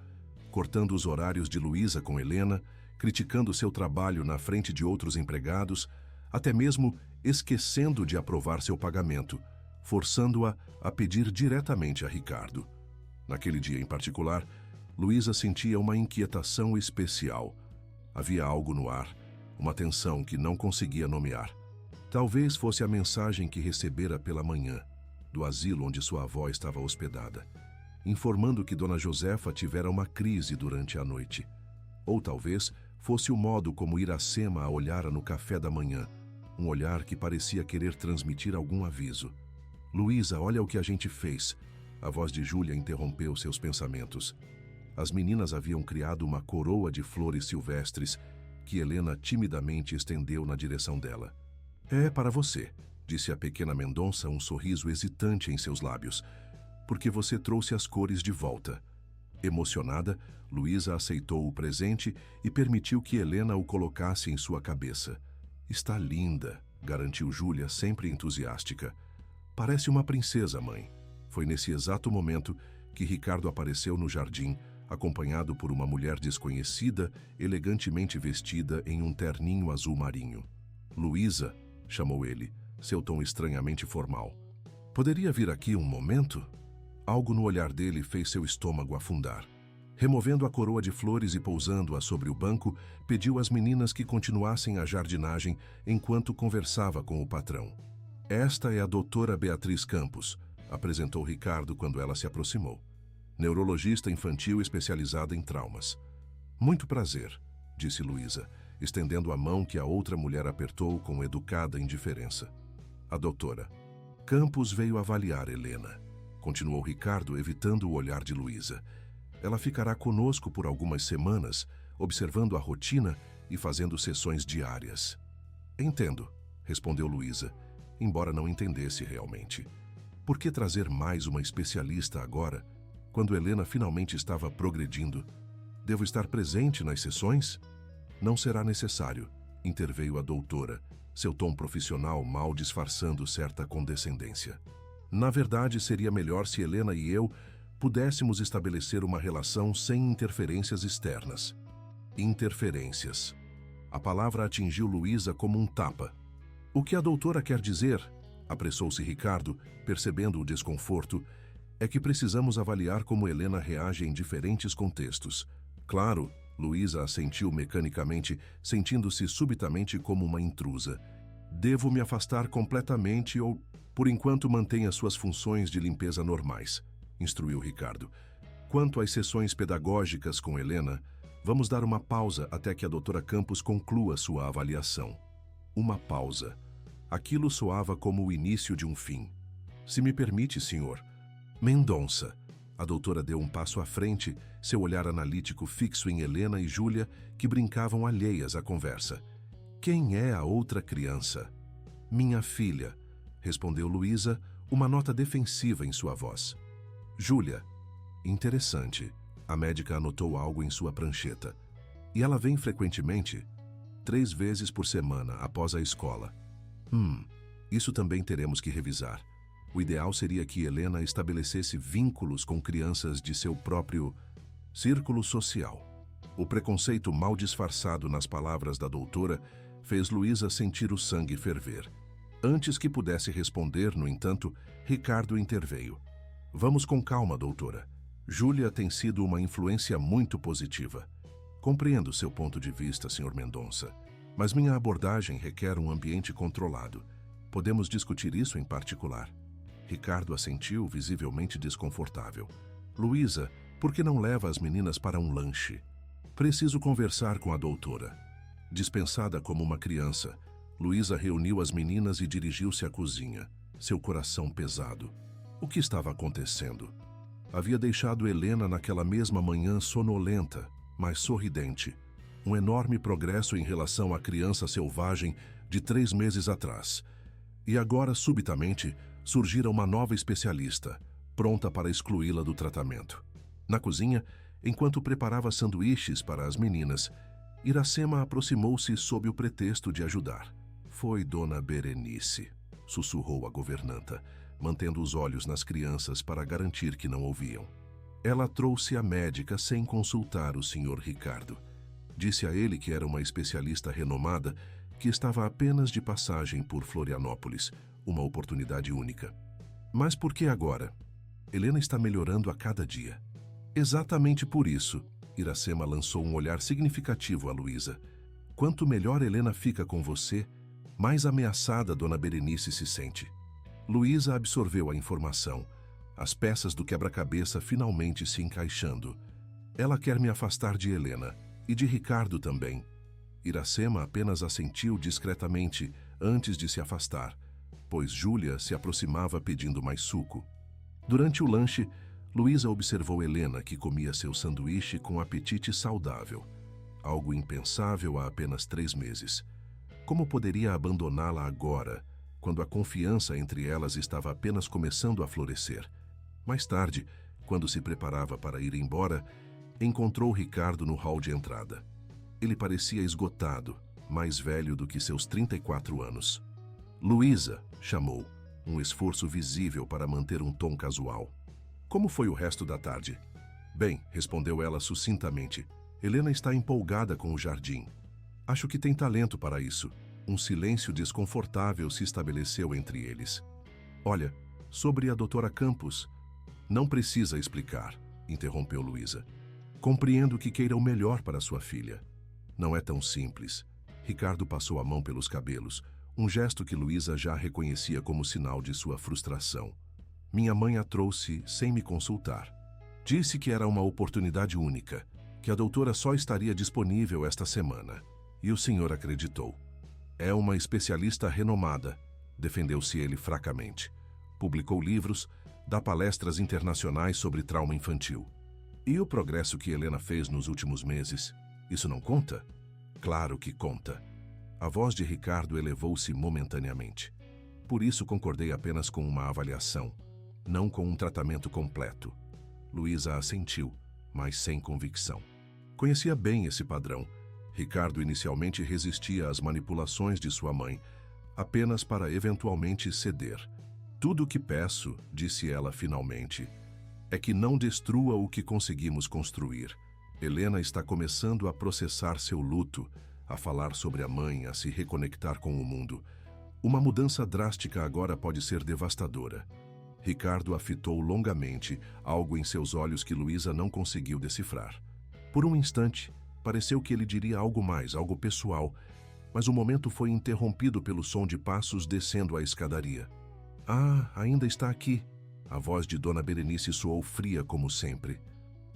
cortando os horários de Luísa com Helena, criticando seu trabalho na frente de outros empregados, até mesmo esquecendo de aprovar seu pagamento, forçando-a a pedir diretamente a Ricardo. Naquele dia em particular, Luísa sentia uma inquietação especial. Havia algo no ar, uma tensão que não conseguia nomear. Talvez fosse a mensagem que recebera pela manhã, do asilo onde sua avó estava hospedada, informando que Dona Josefa tivera uma crise durante a noite. Ou talvez fosse o modo como Iracema a olhara no café da manhã, um olhar que parecia querer transmitir algum aviso. Luísa, olha o que a gente fez. A voz de Júlia interrompeu seus pensamentos. As meninas haviam criado uma coroa de flores silvestres que Helena timidamente estendeu na direção dela. É para você, disse a pequena Mendonça, um sorriso hesitante em seus lábios, porque você trouxe as cores de volta. Emocionada, Luísa aceitou o presente e permitiu que Helena o colocasse em sua cabeça. Está linda, garantiu Júlia, sempre entusiástica. Parece uma princesa, mãe. Foi nesse exato momento que Ricardo apareceu no jardim, acompanhado por uma mulher desconhecida, elegantemente vestida em um terninho azul marinho. Luísa, chamou ele, seu tom estranhamente formal. Poderia vir aqui um momento? Algo no olhar dele fez seu estômago afundar. Removendo a coroa de flores e pousando-a sobre o banco, pediu às meninas que continuassem a jardinagem enquanto conversava com o patrão. Esta é a doutora Beatriz Campos, apresentou Ricardo quando ela se aproximou. Neurologista infantil especializada em traumas. Muito prazer, disse Luísa, estendendo a mão que a outra mulher apertou com educada indiferença. A doutora Campos veio avaliar Helena, continuou Ricardo, evitando o olhar de Luísa. Ela ficará conosco por algumas semanas, observando a rotina e fazendo sessões diárias. Entendo, respondeu Luísa, embora não entendesse realmente. Por que trazer mais uma especialista agora, quando Helena finalmente estava progredindo? Devo estar presente nas sessões? Não será necessário, interveio a doutora, seu tom profissional mal disfarçando certa condescendência. Na verdade, seria melhor se Helena e eu pudéssemos estabelecer uma relação sem interferências externas. Interferências. A palavra atingiu Luísa como um tapa. O que a doutora quer dizer, apressou-se Ricardo, percebendo o desconforto, é que precisamos avaliar como Helena reage em diferentes contextos. Claro, Luísa assentiu mecanicamente, sentindo-se subitamente como uma intrusa. Devo me afastar completamente ou... Por enquanto, mantenha suas funções de limpeza normais, instruiu Ricardo. Quanto às sessões pedagógicas com Helena, vamos dar uma pausa até que a doutora Campos conclua sua avaliação. Uma pausa. Aquilo soava como o início de um fim. Se me permite, senhor. Mendonça. A doutora deu um passo à frente, seu olhar analítico fixo em Helena e Júlia, que brincavam alheias à conversa. Quem é a outra criança? Minha filha, respondeu Luísa, uma nota defensiva em sua voz. Júlia. Interessante. A médica anotou algo em sua prancheta. E ela vem frequentemente? 3 vezes por semana, após a escola. Isso também teremos que revisar. O ideal seria que Helena estabelecesse vínculos com crianças de seu próprio círculo social. O preconceito mal disfarçado nas palavras da doutora fez Luísa sentir o sangue ferver. Antes que pudesse responder, no entanto, Ricardo interveio. Vamos com calma, doutora. Júlia tem sido uma influência muito positiva. Compreendo seu ponto de vista, Sr. Mendonça, mas minha abordagem requer um ambiente controlado. Podemos discutir isso em particular. Ricardo assentiu, visivelmente desconfortável. Luísa, por que não leva as meninas para um lanche? Preciso conversar com a doutora. Dispensada como uma criança, Luísa reuniu as meninas e dirigiu-se à cozinha, seu coração pesado. O que estava acontecendo? Havia deixado Helena naquela mesma manhã sonolenta, mas sorridente. Um enorme progresso em relação à criança selvagem de 3 meses atrás. E agora, subitamente, surgira uma nova especialista, pronta para excluí-la do tratamento. Na cozinha, enquanto preparava sanduíches para as meninas, Iracema aproximou-se sob o pretexto de ajudar. Foi Dona Berenice, sussurrou a governanta, mantendo os olhos nas crianças para garantir que não ouviam. Ela trouxe a médica sem consultar o Sr. Ricardo. Disse a ele que era uma especialista renomada que estava apenas de passagem por Florianópolis, uma oportunidade única. Mas por que agora? Helena está melhorando a cada dia. Exatamente por isso, Iracema lançou um olhar significativo a Luísa. Quanto melhor Helena fica com você, mais ameaçada Dona Berenice se sente. Luísa absorveu a informação, as peças do quebra-cabeça finalmente se encaixando. Ela quer me afastar de Helena, e de Ricardo também. Iracema apenas assentiu discretamente antes de se afastar, pois Júlia se aproximava pedindo mais suco. Durante o lanche, Luísa observou Helena, que comia seu sanduíche com apetite saudável, algo impensável há apenas 3 meses. Como poderia abandoná-la agora, quando a confiança entre elas estava apenas começando a florescer? Mais tarde, quando se preparava para ir embora, encontrou Ricardo no hall de entrada. Ele parecia esgotado, mais velho do que seus 34 anos. Luísa, chamou, um esforço visível para manter um tom casual. Como foi o resto da tarde? Bem, respondeu ela sucintamente. Helena está empolgada com o jardim. Acho que tem talento para isso. Um silêncio desconfortável se estabeleceu entre eles. Olha, sobre a doutora Campos. Não precisa explicar, interrompeu Luísa. Compreendo que queira o melhor para sua filha. Não é tão simples. Ricardo passou a mão pelos cabelos, um gesto que Luísa já reconhecia como sinal de sua frustração. Minha mãe a trouxe sem me consultar. Disse que era uma oportunidade única, que a doutora só estaria disponível esta semana. E o senhor acreditou. É uma especialista renomada, defendeu-se ele fracamente. Publicou livros, dá palestras internacionais sobre trauma infantil. E o progresso que Helena fez nos últimos meses? Isso não conta? Claro que conta. A voz de Ricardo elevou-se momentaneamente. Por isso concordei apenas com uma avaliação, não com um tratamento completo. Luísa assentiu, mas sem convicção. Conhecia bem esse padrão. Ricardo inicialmente resistia às manipulações de sua mãe, apenas para eventualmente ceder. Tudo o que peço, disse ela finalmente, é que não destrua o que conseguimos construir. Helena está começando a processar seu luto, a falar sobre a mãe, a se reconectar com o mundo. Uma mudança drástica agora pode ser devastadora. Ricardo a fitou longamente, algo em seus olhos que Luísa não conseguiu decifrar. Por um instante, pareceu que ele diria algo mais, algo pessoal, mas o momento foi interrompido pelo som de passos descendo a escadaria. Ah, ainda está aqui. A voz de Dona Berenice soou fria como sempre.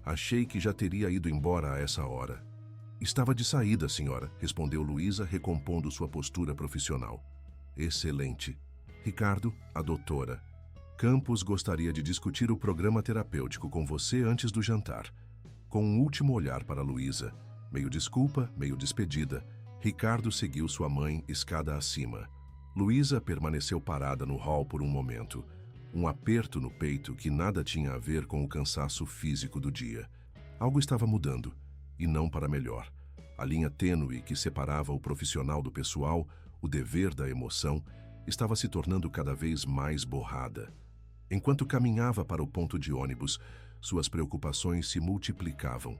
Achei que já teria ido embora a essa hora. Estava de saída, senhora, respondeu Luísa, recompondo sua postura profissional. Excelente. Ricardo, a doutora. Campos gostaria de discutir o programa terapêutico com você antes do jantar. Com um último olhar para Luísa, meio desculpa, meio despedida, Ricardo seguiu sua mãe escada acima. Luísa permaneceu parada no hall por um momento, um aperto no peito que nada tinha a ver com o cansaço físico do dia. Algo estava mudando, e não para melhor. A linha tênue que separava o profissional do pessoal, o dever da emoção, estava se tornando cada vez mais borrada. Enquanto caminhava para o ponto de ônibus, suas preocupações se multiplicavam.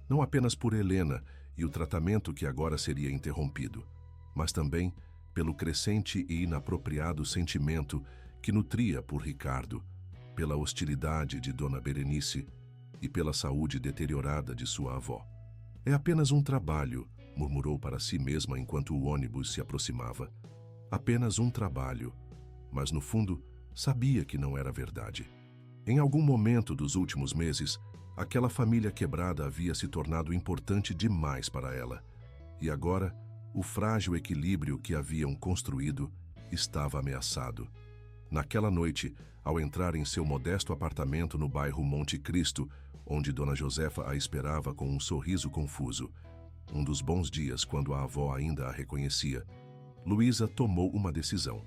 Não apenas por Helena e o tratamento que agora seria interrompido, mas também pelo crescente e inapropriado sentimento que nutria por Ricardo, pela hostilidade de Dona Berenice e pela saúde deteriorada de sua avó. É apenas um trabalho, murmurou para si mesma enquanto o ônibus se aproximava. Apenas um trabalho, mas no fundo sabia que não era verdade. Em algum momento dos últimos meses, aquela família quebrada havia se tornado importante demais para ela. E agora, o frágil equilíbrio que haviam construído estava ameaçado. Naquela noite, ao entrar em seu modesto apartamento no bairro Monte Cristo, onde Dona Josefa a esperava com um sorriso confuso, um dos bons dias quando a avó ainda a reconhecia, Luísa tomou uma decisão.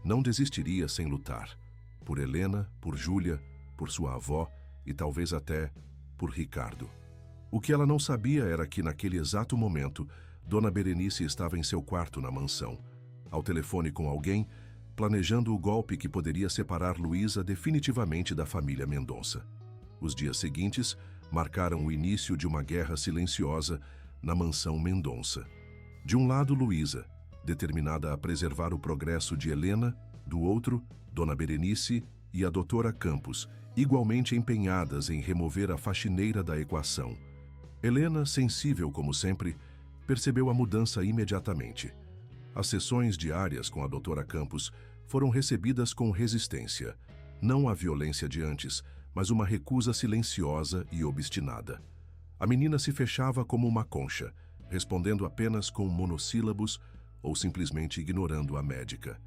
Não desistiria sem lutar. Por Helena, por Júlia, por sua avó e talvez até por Ricardo. O que ela não sabia era que, naquele exato momento, Dona Berenice estava em seu quarto na mansão, ao telefone com alguém, planejando o golpe que poderia separar Luísa definitivamente da família Mendonça. Os dias seguintes marcaram o início de uma guerra silenciosa na mansão Mendonça. De um lado, Luísa, determinada a preservar o progresso de Helena, do outro, Dona Berenice e a doutora Campos, igualmente empenhadas em remover a faxineira da equação. Helena, sensível como sempre, percebeu a mudança imediatamente. As sessões diárias com a doutora Campos foram recebidas com resistência, não a violência de antes, mas uma recusa silenciosa e obstinada. A menina se fechava como uma concha, respondendo apenas com monossílabos ou simplesmente ignorando a médica.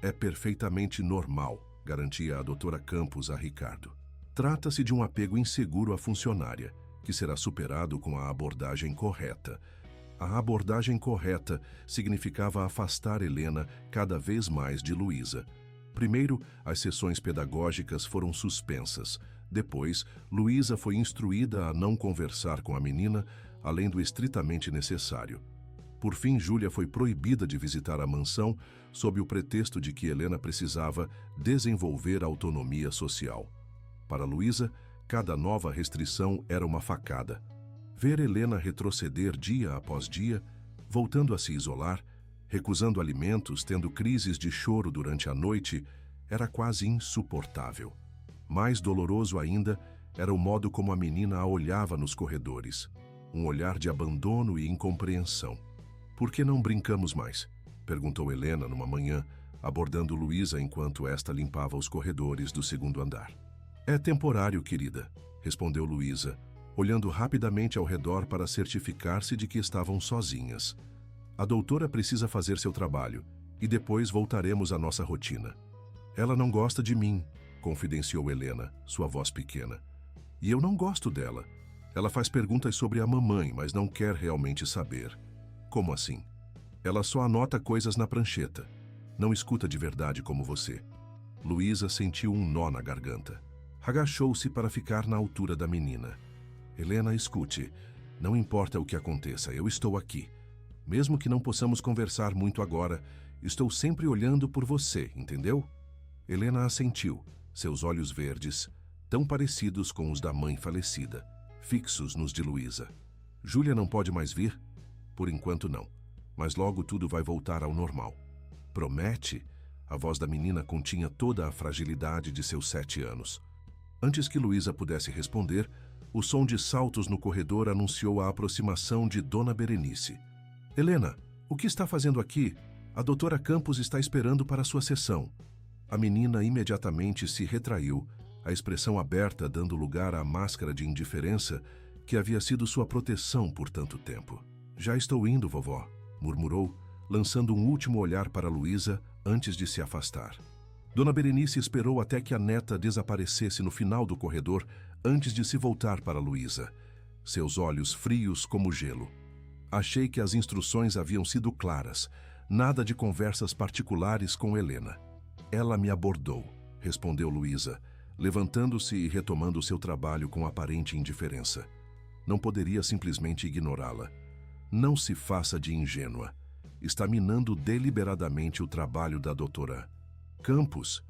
É perfeitamente normal, garantia a doutora Campos a Ricardo. Trata-se de um apego inseguro à funcionária, que será superado com a abordagem correta. A abordagem correta significava afastar Helena cada vez mais de Luísa. Primeiro, as sessões pedagógicas foram suspensas. Depois, Luísa foi instruída a não conversar com a menina, além do estritamente necessário. Por fim, Júlia foi proibida de visitar a mansão sob o pretexto de que Helena precisava desenvolver autonomia social. Para Luísa, cada nova restrição era uma facada. Ver Helena retroceder dia após dia, voltando a se isolar, recusando alimentos, tendo crises de choro durante a noite, era quase insuportável. Mais doloroso ainda era o modo como a menina a olhava nos corredores, um olhar de abandono e incompreensão. "Por que não brincamos mais?", perguntou Helena numa manhã, abordando Luísa enquanto esta limpava os corredores do segundo andar. "É temporário, querida", respondeu Luísa, olhando rapidamente ao redor para certificar-se de que estavam sozinhas. "A doutora precisa fazer seu trabalho, e depois voltaremos à nossa rotina." "Ela não gosta de mim", confidenciou Helena, sua voz pequena. "E eu não gosto dela. Ela faz perguntas sobre a mamãe, mas não quer realmente saber." "Como assim?" "Ela só anota coisas na prancheta. Não escuta de verdade como você." Luísa sentiu um nó na garganta. Agachou-se para ficar na altura da menina. "Helena, escute. Não importa o que aconteça, eu estou aqui. Mesmo que não possamos conversar muito agora, estou sempre olhando por você, entendeu?" Helena assentiu, seus olhos verdes, tão parecidos com os da mãe falecida, fixos nos de Luísa. "Júlia não pode mais vir?" "Por enquanto não, mas logo tudo vai voltar ao normal." "Promete?" A voz da menina continha toda a fragilidade de seus 7 anos. Antes que Luísa pudesse responder, o som de saltos no corredor anunciou a aproximação de Dona Berenice. "Helena, o que está fazendo aqui? A doutora Campos está esperando para sua sessão." A menina imediatamente se retraiu, a expressão aberta dando lugar à máscara de indiferença que havia sido sua proteção por tanto tempo. Já estou indo, vovó, murmurou, lançando um último olhar para Luísa antes de se afastar. Dona Berenice esperou até que a neta desaparecesse no final do corredor antes de se voltar para Luísa, seus olhos frios como gelo. Achei que as instruções haviam sido claras, nada de conversas particulares com Helena. Ela me abordou, respondeu Luísa, levantando-se e retomando seu trabalho com aparente indiferença. Não poderia simplesmente ignorá-la. Não se faça de ingênua. Está minando deliberadamente o trabalho da doutora Campos.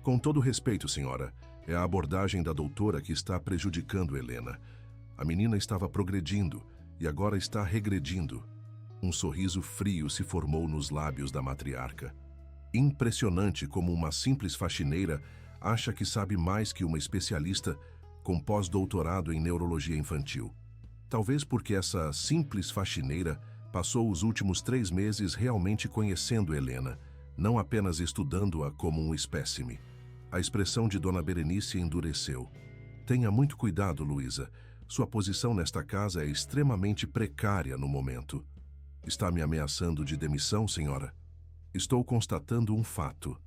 Com todo respeito, senhora, é a abordagem da doutora que está prejudicando Helena. A menina estava progredindo e agora está regredindo. Um sorriso frio se formou nos lábios da matriarca. Impressionante como uma simples faxineira acha que sabe mais que uma especialista com pós-doutorado em neurologia infantil. Talvez porque essa simples faxineira passou os últimos 3 meses realmente conhecendo Helena, não apenas estudando-a como um espécime. A expressão de Dona Berenice endureceu. Tenha muito cuidado, Luísa. Sua posição nesta casa é extremamente precária no momento. Está me ameaçando de demissão, senhora? Estou constatando um fato.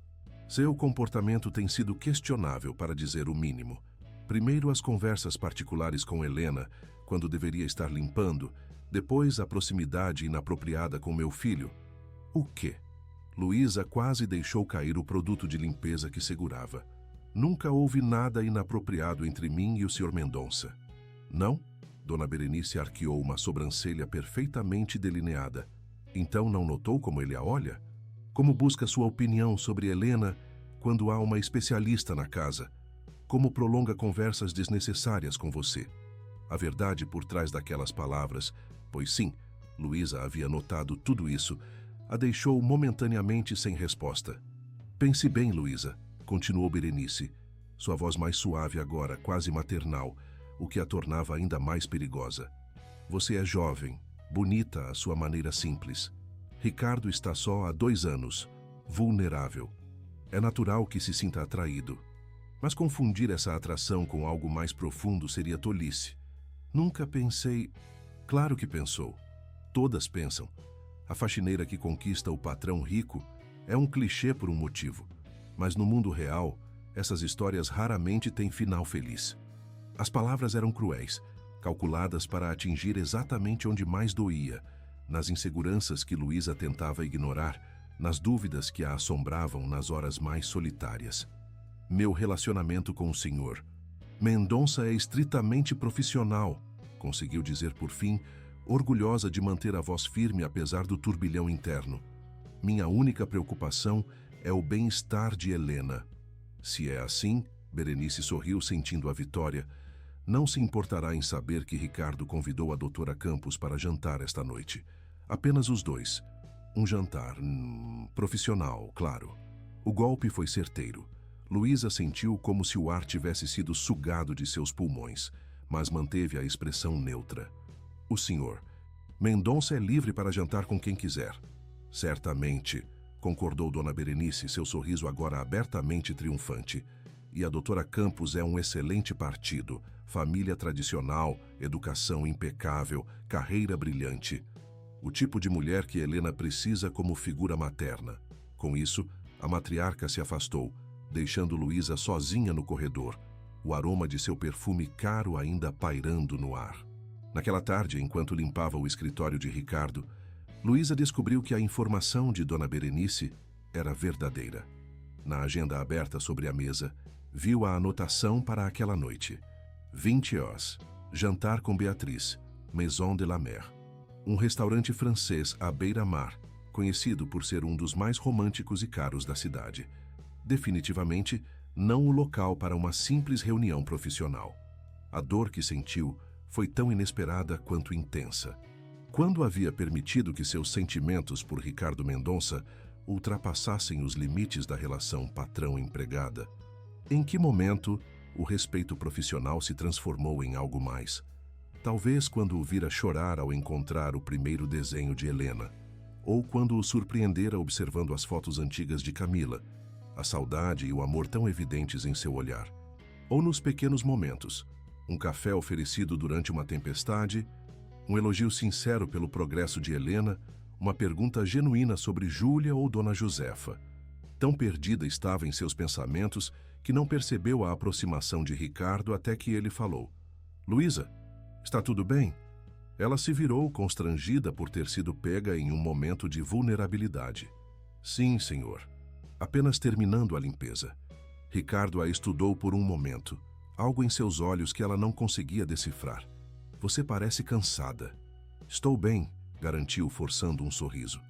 Seu comportamento tem sido questionável, para dizer o mínimo. Primeiro as conversas particulares com Helena, quando deveria estar limpando, depois a proximidade inapropriada com meu filho. O quê? Luísa quase deixou cair o produto de limpeza que segurava. Nunca houve nada inapropriado entre mim e o Sr. Mendonça. Não? Dona Berenice arqueou uma sobrancelha perfeitamente delineada. Então não notou como ele a olha? Como busca sua opinião sobre Helena quando há uma especialista na casa? Como prolonga conversas desnecessárias com você? A verdade por trás daquelas palavras, pois sim, Luísa havia notado tudo isso, a deixou momentaneamente sem resposta. Pense bem, Luísa, continuou Berenice, sua voz mais suave agora, quase maternal, o que a tornava ainda mais perigosa. Você é jovem, bonita à sua maneira simples. Ricardo está só há 2 anos, vulnerável. É natural que se sinta atraído. Mas confundir essa atração com algo mais profundo seria tolice. Nunca pensei... Claro que pensou. Todas pensam. A faxineira que conquista o patrão rico é um clichê por um motivo. Mas no mundo real, essas histórias raramente têm final feliz. As palavras eram cruéis, calculadas para atingir exatamente onde mais doía, nas inseguranças que Luísa tentava ignorar, nas dúvidas que a assombravam nas horas mais solitárias. Meu relacionamento com o senhor Mendonça é estritamente profissional, conseguiu dizer por fim, orgulhosa de manter a voz firme apesar do turbilhão interno. Minha única preocupação é o bem-estar de Helena. Se é assim, Berenice sorriu sentindo a vitória, não se importará em saber que Ricardo convidou a doutora Campos para jantar esta noite. Apenas os dois. Um jantar, profissional, claro. O golpe foi certeiro. Luísa sentiu como se o ar tivesse sido sugado de seus pulmões, mas manteve a expressão neutra. O senhor Mendonça é livre para jantar com quem quiser. Certamente, concordou Dona Berenice, seu sorriso agora abertamente triunfante. E a doutora Campos é um excelente partido, família tradicional, educação impecável, carreira brilhante. O tipo de mulher que Helena precisa como figura materna. Com isso, a matriarca se afastou, deixando Luísa sozinha no corredor, o aroma de seu perfume caro ainda pairando no ar. Naquela tarde, enquanto limpava o escritório de Ricardo, Luísa descobriu que a informação de Dona Berenice era verdadeira. Na agenda aberta sobre a mesa, viu a anotação para aquela noite. 20 horas, jantar com Beatriz, Maison de la Mer. Um restaurante francês à beira-mar, conhecido por ser um dos mais românticos e caros da cidade. Definitivamente, não o local para uma simples reunião profissional. A dor que sentiu foi tão inesperada quanto intensa. Quando havia permitido que seus sentimentos por Ricardo Mendonça ultrapassassem os limites da relação patrão-empregada? Em que momento o respeito profissional se transformou em algo mais? Talvez quando o vira chorar ao encontrar o primeiro desenho de Helena, ou quando o surpreendera observando as fotos antigas de Camila, a saudade e o amor tão evidentes em seu olhar. Ou nos pequenos momentos, um café oferecido durante uma tempestade, um elogio sincero pelo progresso de Helena, uma pergunta genuína sobre Júlia ou Dona Josefa. Tão perdida estava em seus pensamentos que não percebeu a aproximação de Ricardo até que ele falou: "Luísa, está tudo bem?" Ela se virou, constrangida por ter sido pega em um momento de vulnerabilidade. "Sim, senhor. Apenas terminando a limpeza." Ricardo a estudou por um momento, algo em seus olhos que ela não conseguia decifrar. "Você parece cansada." "Estou bem", garantiu, forçando um sorriso.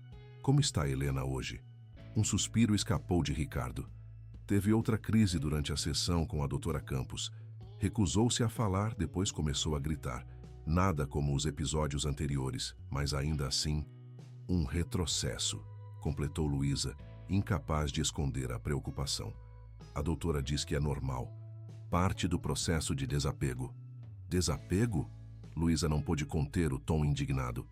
"Como está Helena hoje?" Um suspiro escapou de Ricardo. Teve outra crise durante a sessão com a doutora Campos. Recusou-se a falar, depois começou a gritar. Nada como os episódios anteriores, mas ainda assim, um retrocesso, completou Luísa, incapaz de esconder a preocupação. A doutora diz que é normal. Parte do processo de desapego. Desapego? Luísa não pôde conter o tom indignado.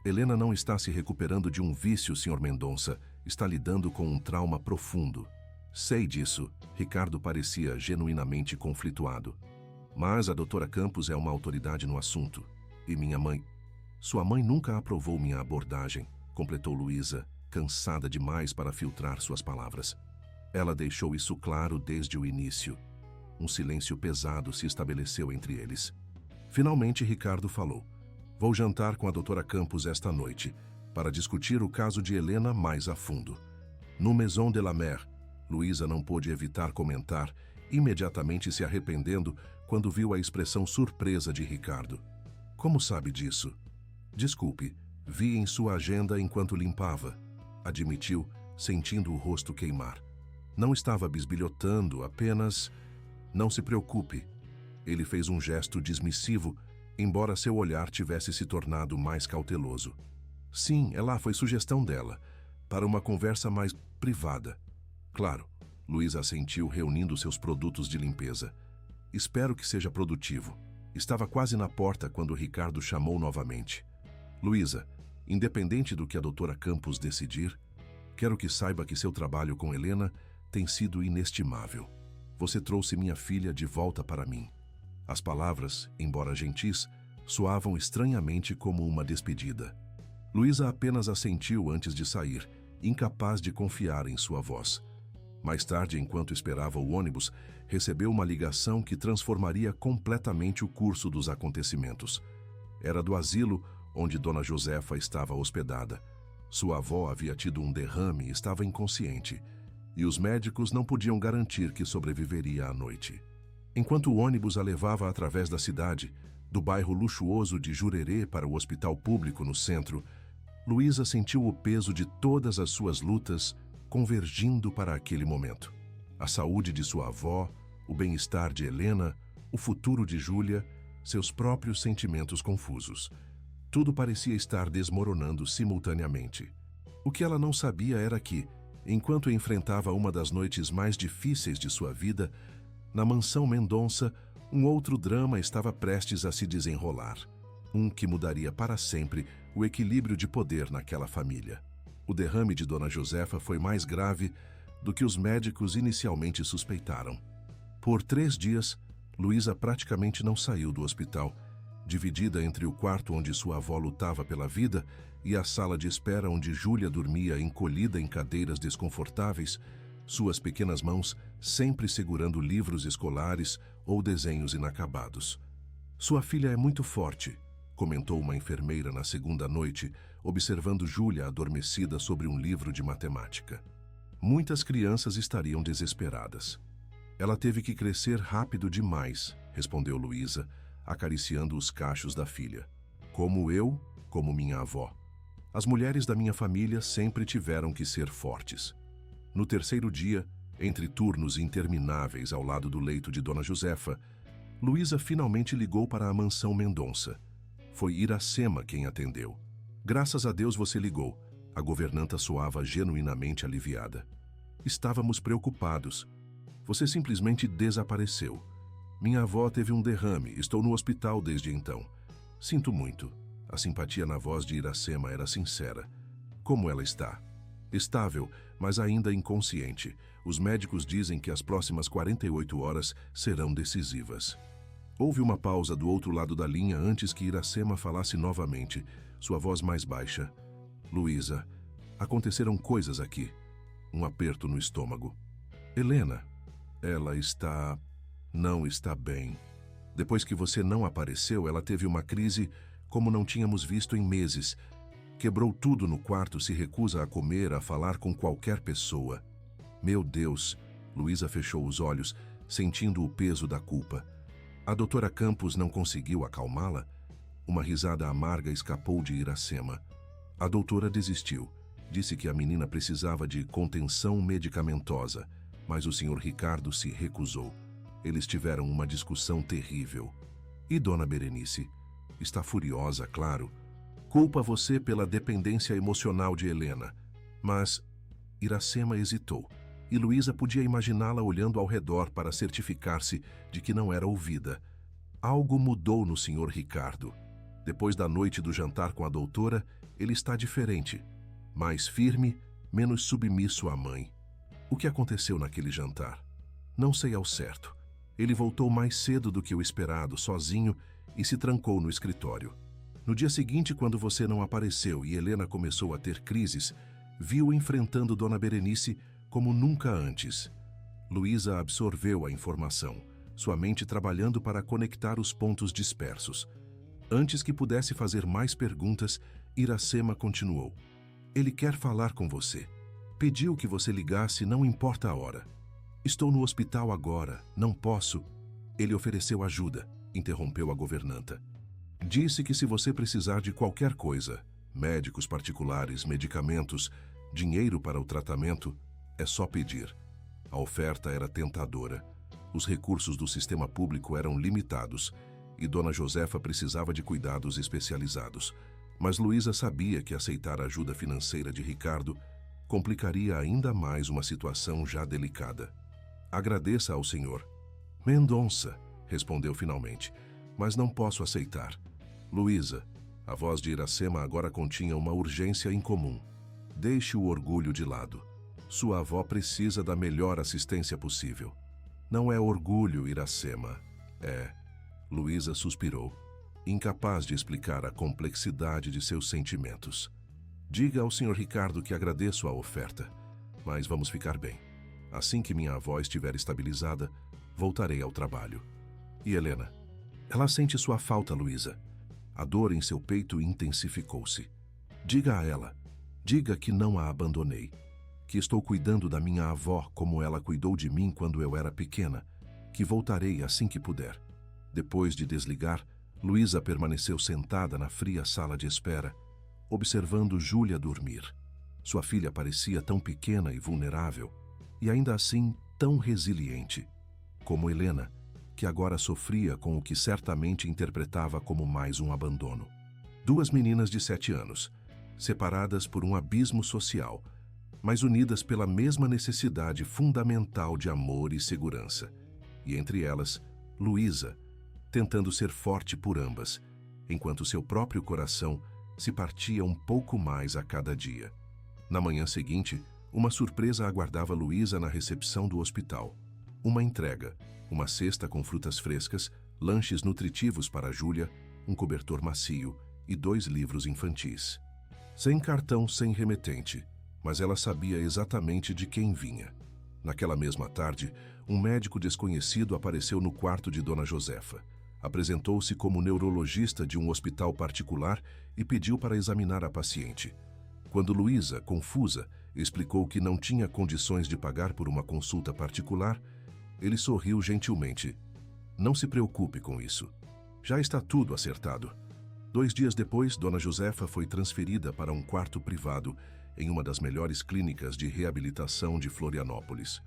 Helena não está se recuperando de um vício, Sr. Mendonça. Está lidando com um trauma profundo. Sei disso. Ricardo parecia genuinamente conflituado. Mas a doutora Campos é uma autoridade no assunto. E minha mãe? Sua mãe nunca aprovou minha abordagem, completou Luísa, cansada demais para filtrar suas palavras. Ela deixou isso claro desde o início. Um silêncio pesado se estabeleceu entre eles. Finalmente, Ricardo falou: "Vou jantar com a doutora Campos esta noite, para discutir o caso de Helena mais a fundo." No Maison de la Mer, Luísa não pôde evitar comentar, imediatamente se arrependendo quando viu a expressão surpresa de Ricardo. "Como sabe disso?" "Desculpe, vi em sua agenda enquanto limpava", admitiu, sentindo o rosto queimar. Não estava bisbilhotando, apenas... "Não se preocupe." Ele fez um gesto dismissivo, embora seu olhar tivesse se tornado mais cauteloso. "Sim, ela foi sugestão dela, para uma conversa mais privada." "Claro." Luísa assentiu, reunindo seus produtos de limpeza. "Espero que seja produtivo." Estava quase na porta quando Ricardo chamou novamente. "Luísa, independente do que a doutora Campos decidir, quero que saiba que seu trabalho com Helena tem sido inestimável. Você trouxe minha filha de volta para mim." As palavras, embora gentis, soavam estranhamente como uma despedida. Luísa apenas assentiu antes de sair, incapaz de confiar em sua voz. Mais tarde, enquanto esperava o ônibus, recebeu uma ligação que transformaria completamente o curso dos acontecimentos. Era do asilo onde Dona Josefa estava hospedada. Sua avó havia tido um derrame e estava inconsciente, e os médicos não podiam garantir que sobreviveria à noite. Enquanto o ônibus a levava através da cidade, do bairro luxuoso de Jurerê para o hospital público no centro, Luísa sentiu o peso de todas as suas lutas convergindo para aquele momento. A saúde de sua avó, o bem-estar de Helena, o futuro de Júlia, seus próprios sentimentos confusos. Tudo parecia estar desmoronando simultaneamente. O que ela não sabia era que, enquanto enfrentava uma das noites mais difíceis de sua vida, na mansão Mendonça, um outro drama estava prestes a se desenrolar. Um que mudaria para sempre o equilíbrio de poder naquela família. O derrame de Dona Josefa foi mais grave do que os médicos inicialmente suspeitaram. Por 3 dias, Luísa praticamente não saiu do hospital, dividida entre o quarto onde sua avó lutava pela vida e a sala de espera onde Júlia dormia encolhida em cadeiras desconfortáveis, suas pequenas mãos sempre segurando livros escolares ou desenhos inacabados. "Sua filha é muito forte", comentou uma enfermeira na segunda noite, observando Júlia adormecida sobre um livro de matemática. "Muitas crianças estariam desesperadas." "Ela teve que crescer rápido demais", respondeu Luísa, acariciando os cachos da filha. "Como eu, como minha avó. As mulheres da minha família sempre tiveram que ser fortes." No terceiro dia, entre turnos intermináveis ao lado do leito de Dona Josefa, Luísa finalmente ligou para a mansão Mendonça. Foi Iracema quem atendeu. "Graças a Deus você ligou." A governanta soava genuinamente aliviada. "Estávamos preocupados. Você simplesmente desapareceu. Minha avó teve um derrame, estou no hospital desde então. Sinto muito." A simpatia na voz de Iracema era sincera. "Como ela está?" Estável, mas ainda inconsciente. Os médicos dizem que as próximas 48 horas serão decisivas. Houve uma pausa do outro lado da linha antes que Iracema falasse novamente, sua voz mais baixa. Luísa, aconteceram coisas aqui. Um aperto no estômago. Helena, ela não está bem. Depois que você não apareceu, ela teve uma crise como não tínhamos visto em meses. Quebrou tudo no quarto, se recusa a comer, a falar com qualquer pessoa. Meu Deus! Luísa fechou os olhos, sentindo o peso da culpa. A doutora Campos não conseguiu acalmá-la? Uma risada amarga escapou de Iracema. A doutora desistiu. Disse que a menina precisava de contenção medicamentosa, mas o Sr. Ricardo se recusou. Eles tiveram uma discussão terrível. E Dona Berenice? Está furiosa, claro. Culpa você pela dependência emocional de Helena. Mas Iracema hesitou, e Luísa podia imaginá-la olhando ao redor para certificar-se de que não era ouvida. Algo mudou no Sr. Ricardo. Depois da noite do jantar com a doutora, ele está diferente. Mais firme, menos submisso à mãe. O que aconteceu naquele jantar? Não sei ao certo. Ele voltou mais cedo do que o esperado, sozinho, e se trancou no escritório. No dia seguinte, quando você não apareceu e Helena começou a ter crises, viu enfrentando Dona Berenice como nunca antes. Luísa absorveu a informação, sua mente trabalhando para conectar os pontos dispersos. Antes que pudesse fazer mais perguntas, Iracema continuou. Ele quer falar com você. Pediu que você ligasse, não importa a hora. Estou no hospital agora, não posso. Ele ofereceu ajuda, interrompeu a governanta. Disse que se você precisar de qualquer coisa, médicos particulares, medicamentos, dinheiro para o tratamento, é só pedir. A oferta era tentadora. Os recursos do sistema público eram limitados e Dona Josefa precisava de cuidados especializados. Mas Luísa sabia que aceitar a ajuda financeira de Ricardo complicaria ainda mais uma situação já delicada. Agradeça ao senhor. Mendonça, respondeu finalmente, mas não posso aceitar. Luísa, a voz de Iracema agora continha uma urgência incomum. Deixe o orgulho de lado. Sua avó precisa da melhor assistência possível. Não é orgulho, Iracema. É. Luísa suspirou, incapaz de explicar a complexidade de seus sentimentos. Diga ao Sr. Ricardo que agradeço a oferta, mas vamos ficar bem. Assim que minha avó estiver estabilizada, voltarei ao trabalho. E Helena? Ela sente sua falta, Luísa. A dor em seu peito intensificou-se. Diga a ela. Diga que não a abandonei. Que estou cuidando da minha avó como ela cuidou de mim quando eu era pequena. Que voltarei assim que puder. Depois de desligar, Luísa permaneceu sentada na fria sala de espera, observando Júlia dormir. Sua filha parecia tão pequena e vulnerável, e ainda assim tão resiliente, como Helena, que agora sofria com o que certamente interpretava como mais um abandono. Duas meninas de 7 anos, separadas por um abismo social, mas unidas pela mesma necessidade fundamental de amor e segurança. E entre elas, Luísa, tentando ser forte por ambas, enquanto seu próprio coração se partia um pouco mais a cada dia. Na manhã seguinte, uma surpresa aguardava Luísa na recepção do hospital. Uma entrega, uma cesta com frutas frescas, lanches nutritivos para Júlia, um cobertor macio e 2 livros infantis. Sem cartão, sem remetente, mas ela sabia exatamente de quem vinha. Naquela mesma tarde, um médico desconhecido apareceu no quarto de Dona Josefa. Apresentou-se como neurologista de um hospital particular e pediu para examinar a paciente. Quando Luísa, confusa, explicou que não tinha condições de pagar por uma consulta particular, ele sorriu gentilmente. Não se preocupe com isso. Já está tudo acertado. 2 dias depois, Dona Josefa foi transferida para um quarto privado em uma das melhores clínicas de reabilitação de Florianópolis.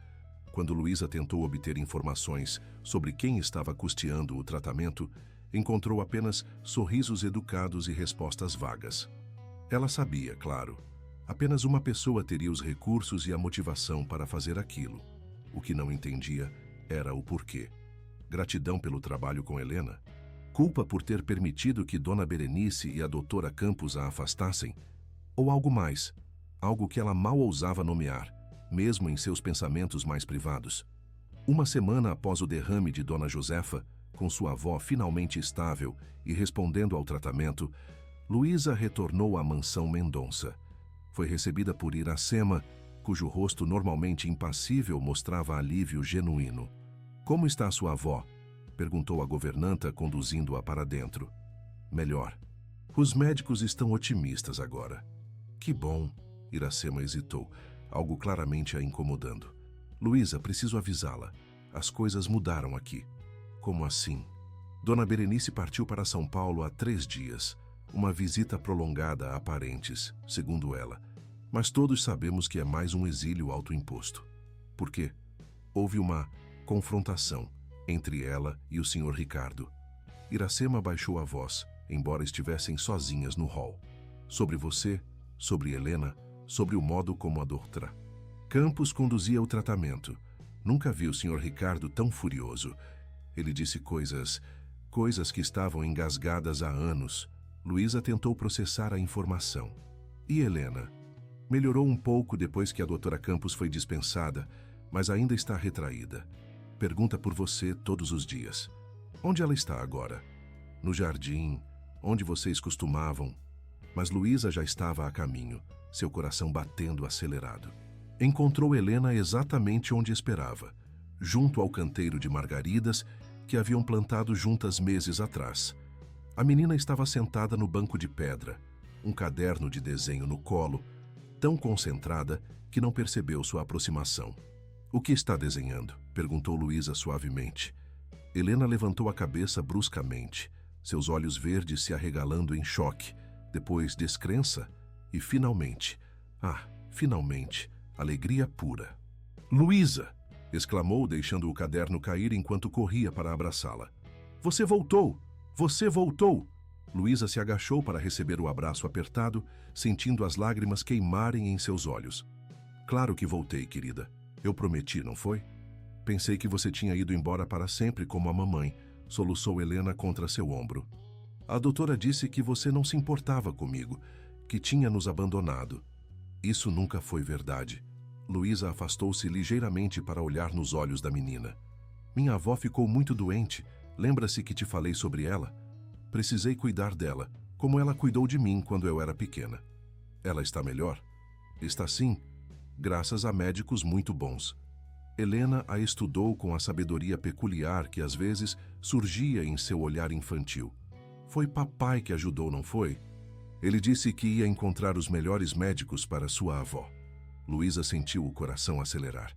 Quando Luísa tentou obter informações sobre quem estava custeando o tratamento, encontrou apenas sorrisos educados e respostas vagas. Ela sabia, claro. Apenas uma pessoa teria os recursos e a motivação para fazer aquilo. O que não entendia era o porquê. Gratidão pelo trabalho com Helena? Culpa por ter permitido que Dona Berenice e a doutora Campos a afastassem? Ou algo mais? algo que ela mal ousava nomear, mesmo em seus pensamentos mais privados. Uma semana após o derrame de Dona Josefa, com sua avó finalmente estável e respondendo ao tratamento, Luísa retornou à mansão Mendonça. Foi recebida por Iracema, cujo rosto normalmente impassível mostrava alívio genuíno. "Como está sua avó?" perguntou a governanta, conduzindo-a para dentro. "Melhor. Os médicos estão otimistas agora." "Que bom." Iracema hesitou, algo claramente a incomodando. "Luísa, preciso avisá-la. As coisas mudaram aqui." "Como assim?" "Dona Berenice partiu para São Paulo há 3 dias. Uma visita prolongada a parentes, segundo ela. Mas todos sabemos que é mais um exílio autoimposto." "Por quê?" "Houve uma confrontação entre ela e o Sr. Ricardo." Iracema baixou a voz, embora estivessem sozinhas no hall. "Sobre você, sobre Helena, sobre o modo como a doutora Campos conduzia o tratamento. Nunca vi o Sr. Ricardo tão furioso. Ele disse coisas que estavam engasgadas há anos." Luísa tentou processar a informação. "E Helena?" "Melhorou um pouco depois que a doutora Campos foi dispensada, mas ainda está retraída. Pergunta por você todos os dias." "Onde ela está agora?" "No jardim, onde vocês costumavam." Mas Luísa já estava a caminho, seu coração batendo acelerado. Encontrou Helena exatamente onde esperava, junto ao canteiro de margaridas que haviam plantado juntas meses atrás. A menina estava sentada no banco de pedra, um caderno de desenho no colo, tão concentrada que não percebeu sua aproximação. "O que está desenhando?" perguntou Luísa suavemente. Helena levantou a cabeça bruscamente, seus olhos verdes se arregalando em choque, depois descrença e finalmente, finalmente, alegria pura. "Luísa!" exclamou, deixando o caderno cair enquanto corria para abraçá-la. "Você voltou! Você voltou!" Luísa se agachou para receber o abraço apertado, sentindo as lágrimas queimarem em seus olhos. "Claro que voltei, querida. Eu prometi, não foi?" "Pensei que você tinha ido embora para sempre como a mamãe", soluçou Helena contra seu ombro. "A doutora disse que você não se importava comigo, que tinha nos abandonado." "Isso nunca foi verdade." Luísa afastou-se ligeiramente para olhar nos olhos da menina. "Minha avó ficou muito doente. Lembra-se que te falei sobre ela? Precisei cuidar dela, como ela cuidou de mim quando eu era pequena." "Ela está melhor?" "Está sim, graças a médicos muito bons." Helena a estudou com a sabedoria peculiar que às vezes surgia em seu olhar infantil. "Foi papai que ajudou, não foi? Ele disse que ia encontrar os melhores médicos para sua avó." Luísa sentiu o coração acelerar.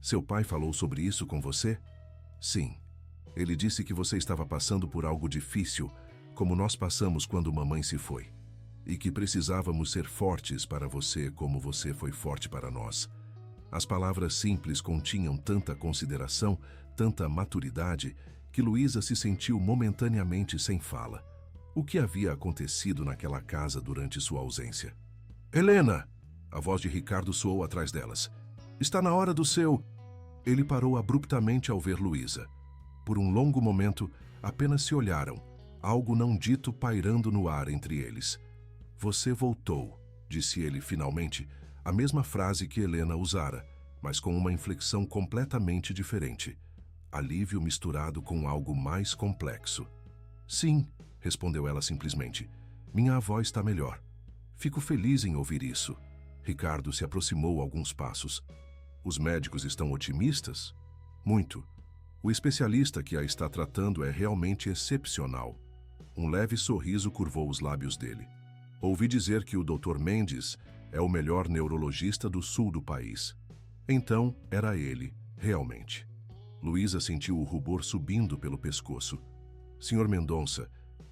"Seu pai falou sobre isso com você?" "Sim. Ele disse que você estava passando por algo difícil, como nós passamos quando mamãe se foi, e que precisávamos ser fortes para você como você foi forte para nós." As palavras simples continham tanta consideração, tanta maturidade, que Luísa se sentiu momentaneamente sem fala. O que havia acontecido naquela casa durante sua ausência? "Helena!" A voz de Ricardo soou atrás delas. "Está na hora do seu..." Ele parou abruptamente ao ver Luísa. Por um longo momento, apenas se olharam, algo não dito pairando no ar entre eles. "Você voltou", disse ele finalmente, a mesma frase que Helena usara, mas com uma inflexão completamente diferente. Alívio misturado com algo mais complexo. "Sim", respondeu ela simplesmente. "Minha avó está melhor. Fico feliz em ouvir isso." Ricardo se aproximou alguns passos. "Os médicos estão otimistas?" "Muito. O especialista que a está tratando é realmente excepcional." Um leve sorriso curvou os lábios dele. "Ouvi dizer que o Dr. Mendes é o melhor neurologista do sul do país." Então, era ele, realmente. Luísa sentiu o rubor subindo pelo pescoço. "Sr. Mendonça,